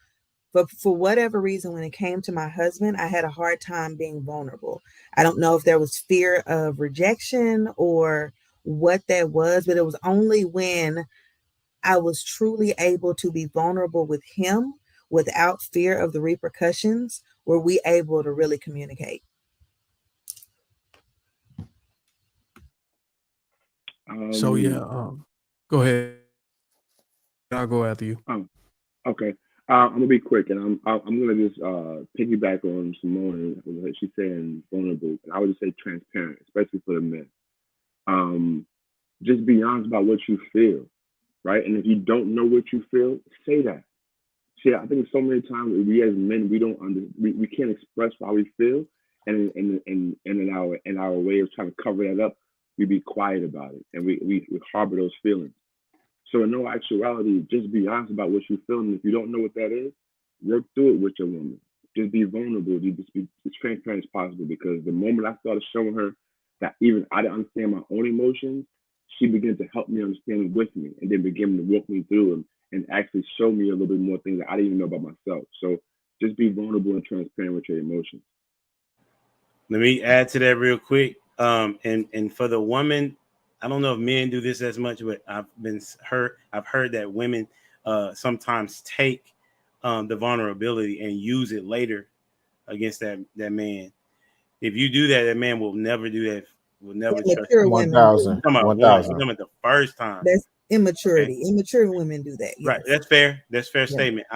But for whatever reason, when it came to my husband, I had a hard time being vulnerable. I don't know if there was fear of rejection or what that was, but it was only when I was truly able to be vulnerable with him without fear of the repercussions were we able to really communicate. So yeah, go ahead. I'll go after you. Okay. I'm gonna be quick, and I'm gonna just piggyback on Simone. She's saying vulnerable, and I would just say transparent, especially for the men. Um, just be honest about what you feel, right? And if you don't know what you feel, say that. See, I think so many times we as men we don't we can't express how we feel, and in our way of trying to cover that up, we be quiet about it, and we harbor those feelings. So in no actuality, just be honest about what you feel, and if you don't know what that is, work through it with your woman. Just be vulnerable. You just be as transparent as possible. Because the moment I started showing her that even I didn't understand my own emotions, she began to help me understand them with me, and then begin to walk me through them and actually show me a little bit more things that I didn't even know about myself. So just be vulnerable and transparent with your emotions. Let me add to that real quick. And for the woman, I don't know if men do this as much, but I've heard that women sometimes take the vulnerability and use it later against that man. If you do that, that man will never do that. Will never trust Immature you. women. 1,000. I'm talking about one. I'm talking about the first time. That's Okay? immaturity. Immature women do that. Right. Yes. That's fair. That's fair Yeah. statement.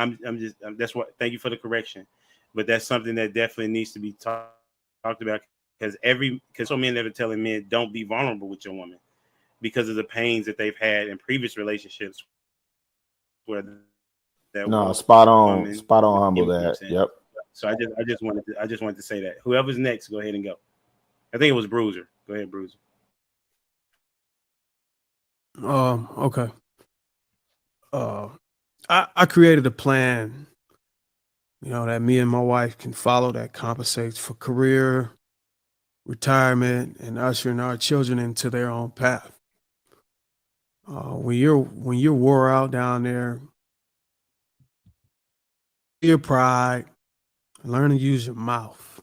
That's what. Thank you for the correction. But that's something that definitely needs to be talked about because so men that are telling men don't be vulnerable with your woman because of the pains that they've had in previous relationships where that No, woman. spot on, humble You know what I'm that. saying? Yep. So I just wanted to say that. Whoever's next, go ahead and go. I think it was Bruiser. Go ahead, Bruiser. Okay. I created a plan, that me and my wife can follow that compensates for career, retirement, and ushering our children into their own path. When you're wore out down there, your pride, learn to use your mouth.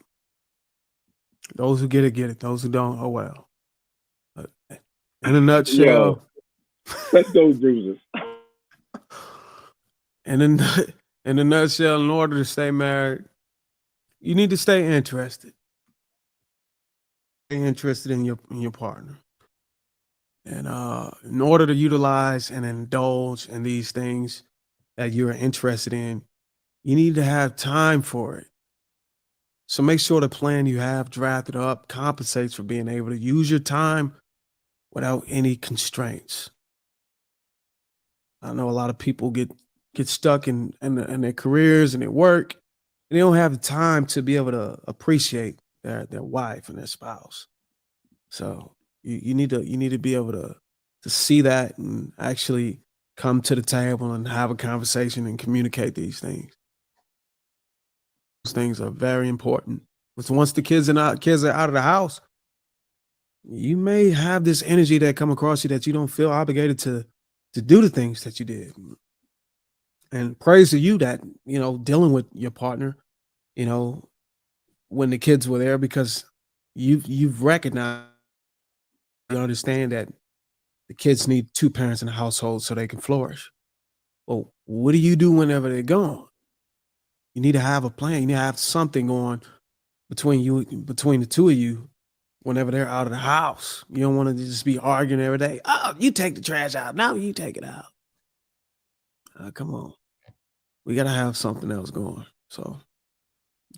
Those who get it. Those who don't, oh well. But in a Yo, nutshell, let's go, Bruisers. in a nutshell, in order to stay married, you need to stay interested. Stay interested in your partner. And in order to utilize and indulge in these things that you're interested in, you need to have time for it. So make sure the plan you have drafted up compensates for being able to use your time without any constraints. I know a lot of people get stuck in their careers and their work, and they don't have the time to be able to appreciate their wife and their spouse. So you need to be able to see that and actually come to the table and have a conversation and communicate these things. Those things are very important. Because once the kids are out of the house, you may have this energy that come across you that you don't feel obligated to do the things that you did. And praise to you that, dealing with your partner, when the kids were there, because you've recognized, you understand that the kids need two parents in the household so they can flourish. Well, what do you do whenever they're gone? You need to have a plan. You need to have something going between the two of you whenever they're out of the house. You don't want to just be arguing every day. Oh, you take the trash out. No, you take it out. Come on. We got to have something else going. So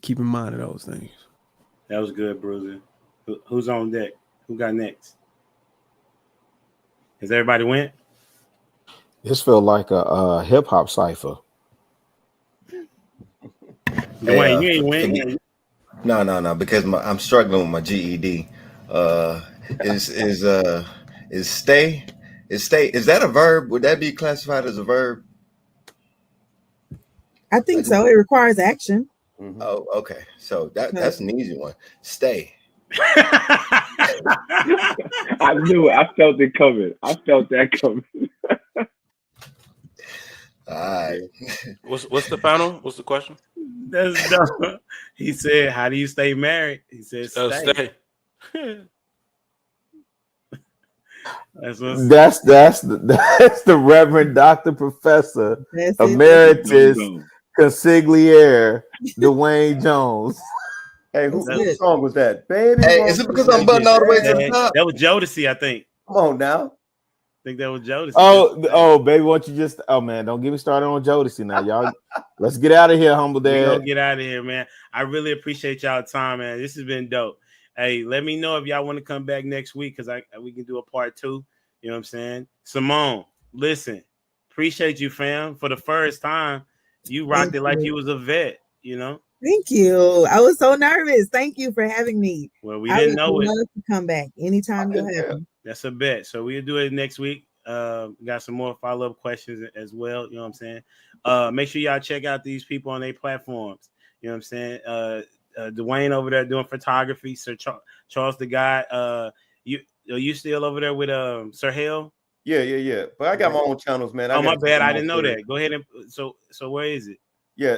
keep in mind of those things. That was good, Bruiser. Who's on deck? Who got next? Has everybody went? This feel like a hip hop cipher. Dwayne, you ain't went. No, because I'm struggling with my GED. Is stay? Is that a verb? Would that be classified as a verb? I think so. It requires action. Oh, okay. So that's an easy one. Stay. I knew it. I felt it coming. I felt that coming. All right. What's the final? What's the question? That's dumb. He said, "How do you stay married?" He said, "Stay." Stay. That's what's That's the Reverend Dr. Professor That's it. Emeritus Consigliere Dwayne Jones. Hey, That's whose it. song was that? Baby, Hey, won't is it you because I'm take buttoned it all the way to the back? top? that was Jodeci, I think. Come on now. I think that was Jodeci. Oh, baby, won't you just? Oh man, don't get me started on Jodeci now, y'all. Let's get out of here, humble We dad. gonna get out of here, man. I really appreciate y'all time, man. This has been dope. Hey, let me know if y'all want to come back next week because we can do a part 2. You know what I'm saying? Simone, listen, appreciate you, fam. For the first time, you rocked Thank it like you. you was a vet. You know. Thank you. I was so nervous. Thank you for having me. Well, we I didn't would know it. love to come back anytime you'll have me. That's a bet. So we'll do it next week. Got some more follow-up questions as well. You know what I'm saying? Make sure y'all check out these people on their platforms. You know what I'm saying? Dwayne over there doing photography. Sir Charles the guy. You still over there with Sir Hale? Yeah. But I got my own channels, man. Oh, my bad. I didn't know that. Go ahead and so where is it? Yeah,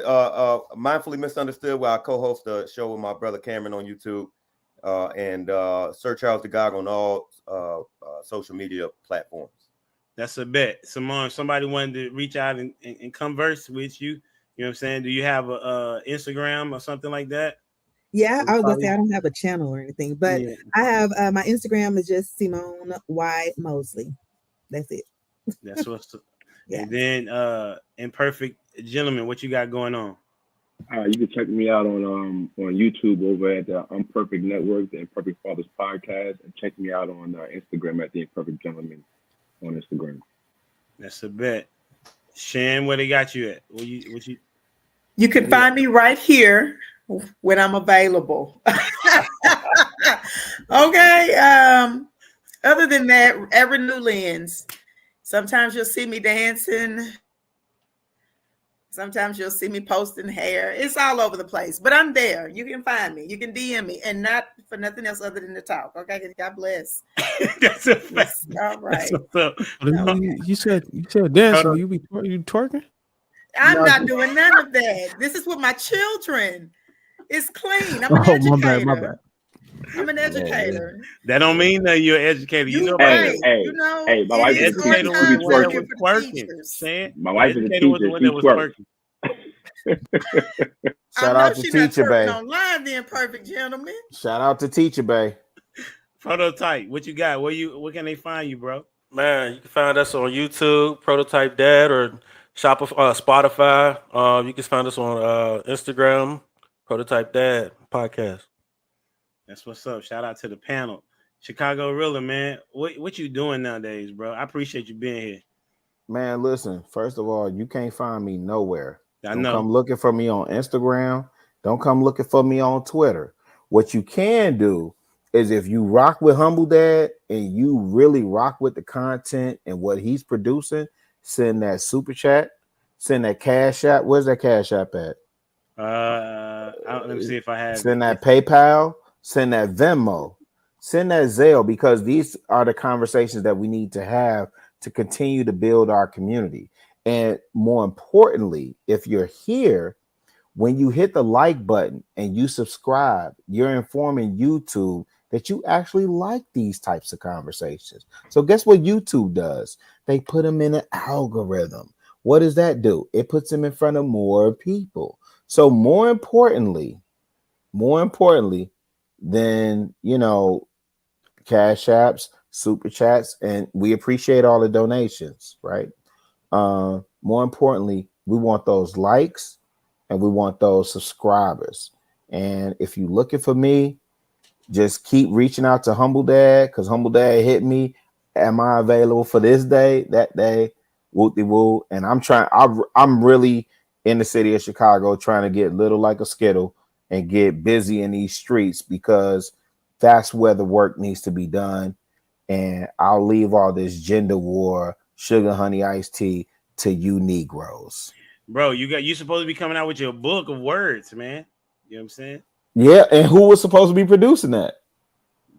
Mindfully Misunderstood, where I co-host the show with my brother Cameron on YouTube, and Sir Charles the God on all social media platforms. That's a bet. Simone, somebody wanted to reach out and converse with you. You know what I'm saying? Do you have a Instagram or something like that? Yeah, I was gonna say I don't have a channel or anything, but Yeah. I have my Instagram is just Simone Y Mosley. That's it. That's what's Yeah. And then Imperfect Gentleman, what you got going on? You can check me out on YouTube over at the Imperfect Network, the Imperfect Fathers Podcast, and check me out on Instagram at the Imperfect Gentleman on Instagram. That's a bet. Shan, where they got you at? What you? You can find me right here when I'm available. Okay. Other than that, every new lens. Sometimes you'll see me dancing. Sometimes you'll see me posting hair. It's all over the place, but I'm there. You can find me. You can DM me, and not for nothing else other than to talk. Okay, God bless. That's a fact. All right. You said dancing. You twerking? I'm not doing none of that. This is with my children. It's clean. I'm an educator. My bad. I'm an educator. That don't mean that you're an educator. You know, right. Hey, my wife is a teacher. was the one that was twerking. My wife is a teacher. Was the one that was twerking. Shout out to Teacher Bay. Online, the Imperfect Gentleman. Shout out to Teacher Bay. Prototype, what you got? Where can they find you, bro? Man, you can find us on YouTube, Prototype Dad, or Spotify. You can find us on Instagram, Prototype Dad Podcast. That's what's up. Shout out to the panel. Chicago Rilla, man. What you doing nowadays, bro? I appreciate you being here. Man, listen, first of all, you can't find me nowhere. Don't come looking for me on Instagram. Don't come looking for me on Twitter. What you can do is if you rock with Humble Dad and you really rock with the content and what he's producing, send that super chat, send that Cash App. Where's that Cash App at? Let me see if I have. Send that PayPal, send that Venmo, send that Zelle, because these are the conversations that we need to have to continue to build our community. And more importantly, if you're here, when you hit the like button and you subscribe, you're informing YouTube that you actually like these types of conversations. So guess what YouTube does? They put them in an algorithm. What does that do? It puts them in front of more people. So more importantly than, Cash Apps, Super Chats, and we appreciate all the donations, right? More importantly, we want those likes and we want those subscribers. And if you're looking for me, just keep reaching out to Humble Dad, because Humble Dad hit me. Am I available for this day, that day? Woo-de-woo. And I'm really in the city of Chicago trying to get little like a skittle and get busy in these streets, because that's where the work needs to be done. And I'll leave all this gender war, sugar, honey, iced tea to you Negroes. Bro, you supposed to be coming out with your book of words, man. You know what I'm saying? Yeah, and who was supposed to be producing that?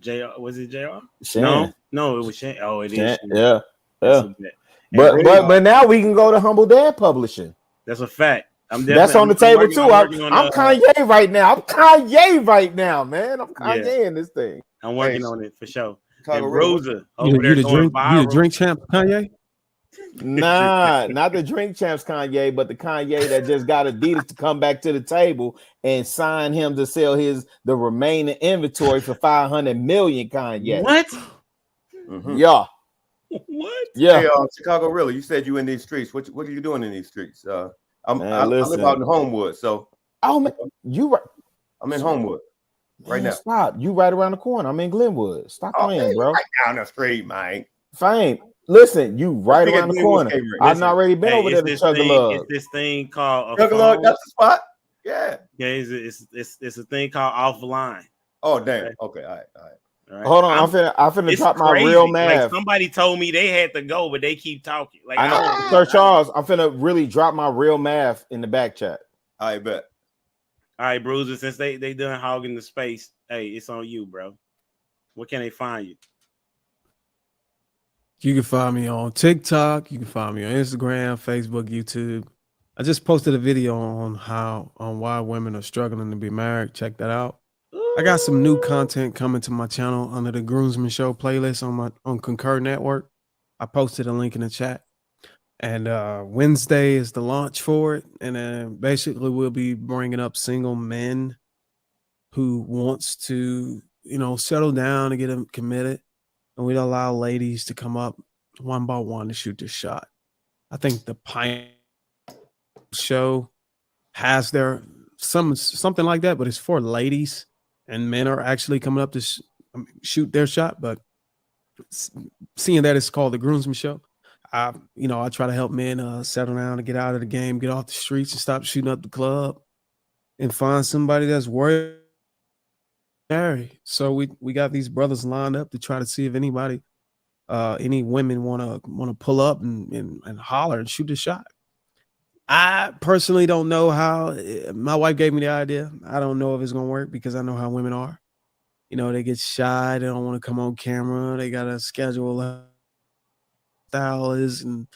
JR, was it JR? Shan. No, it was Shan. Oh, it is. Shan. Shan. Yeah. That's Yeah. a bet. But now we can go to Humble Dad Publishing. That's a fact. That's on the table too. I'm Kanye right now. I'm Kanye right now, man. I'm Kanye in this thing. I'm working on it for sure. Chicago And River. Rosa You over there the going drink, you viral. the drink champ, Kanye? Nah, not the drink champs Kanye, but the Kanye that just got Adidas to come back to the table and sign him to sell the remaining inventory for 500 million. Kanye. What? Mhm. Yeah. What? Yeah. Hey, Chicago Really, you said you in these streets. What are you doing in these streets? I live out in Homewood, so oh man, you right. I'm in Homewood right now. Stop. You right around the corner. I'm in Glenwood. Stop playing, bro. Right down the street, man. Fame. Listen, you right around the corner. I've already been over there to Chug-a-Lug. It's this thing called Chug-a-Lug. That's the spot. Yeah. Yeah, it's a thing called offline. Oh damn. Okay. All right. Hold on, I'm finna drop my crazy. real math. Like somebody told me they had to go, but they keep talking. Like I know, Sir Charles, I'm finna really drop my real math in the back chat. I bet. All right, Bruiser, since they done hogging the space, hey, it's on you, bro. Where can they find you? You can find me on TikTok. You can find me on Instagram, Facebook, YouTube. I just posted a video on why women are struggling to be married. Check that out. I got some new content coming to my channel under the Groomsman Show playlist on Concur Network. I posted a link in the chat. And Wednesday is the launch for it. And then basically we'll be bringing up single men who wants to, settle down and get them committed. And we'd allow ladies to come up one by one to shoot their shot. I think the Pine Show has their something like that, but it's for ladies. And men are actually coming up to shoot their shot, but seeing that it's called the Groomsman Show, I try to help men settle down and get out of the game, get off the streets and stop shooting up the club and find somebody that's worth marry. So we got these brothers lined up to try to see if anybody, any women want to pull up and holler and shoot the shot. I personally don't know how. My wife gave me the idea. I don't know if it's gonna work because I know how women are. They get shy. They don't want to come on camera. They got to schedule a stylist and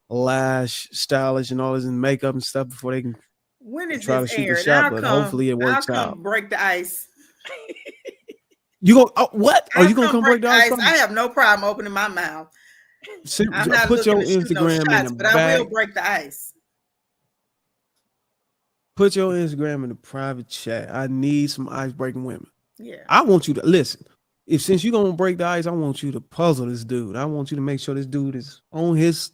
lash stylist and all this and makeup and stuff before they can try to shoot the shot. But hopefully it works out. Break the ice. You go? Oh, what? Are you gonna come break the ice? I have no problem opening my mouth. I'm not put your looking to shoot no Instagram shots, in the but I will bag. break the ice. Put your Instagram in the private chat. I need some ice breaking women. Yeah. I want you to listen. Since you're gonna break the ice, I want you to puzzle this dude. I want you to make sure this dude is on his.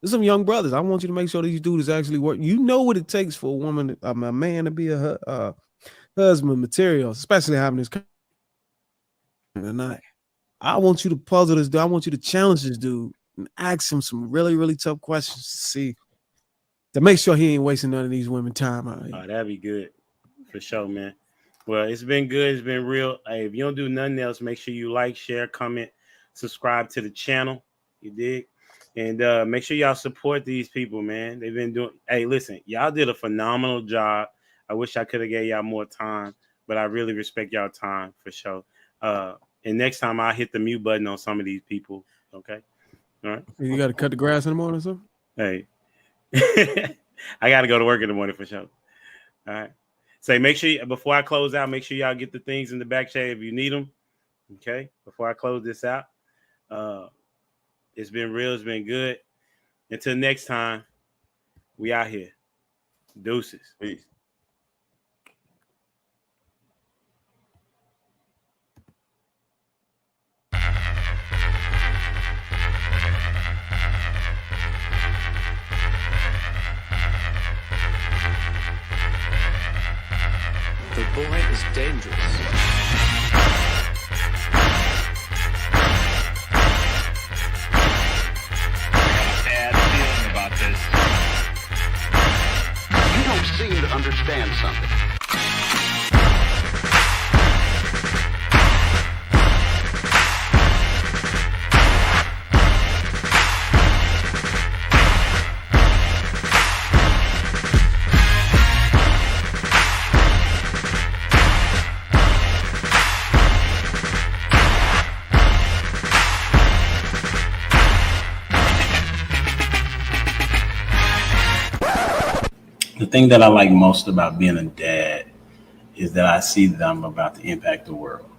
There's some young brothers. I want you to make sure these dude is actually working. You know what it takes for a woman, a man to be a husband material, especially having this tonight. I want you to puzzle this dude. I want you to challenge this dude and ask him some really, really tough questions to see, to make sure he ain't wasting none of these women time out here. Oh, that'd be good for sure, man. Well, it's been good. It's been real. Hey, if you don't do nothing else, make sure you like, share, comment, subscribe to the channel. You dig? And make sure y'all support these people, man. They've been doing. Hey, listen, y'all did a phenomenal job. I wish I could have gave y'all more time, but I really respect y'all time for sure. And next time I'll hit the mute button on some of these people. Okay. All right. You got to cut the grass in the morning or something? Hey, I got to go to work in the morning for sure. All right. Say, make sure before I close out, make sure y'all get the things in the back chat if you need them. Okay. Before I close this out, it's been real. It's been good. Until next time, we out here. Deuces. Peace. The boy is dangerous. Bad feeling about this. You don't seem to understand something. The thing that I like most about being a dad is that I see them about to impact the world.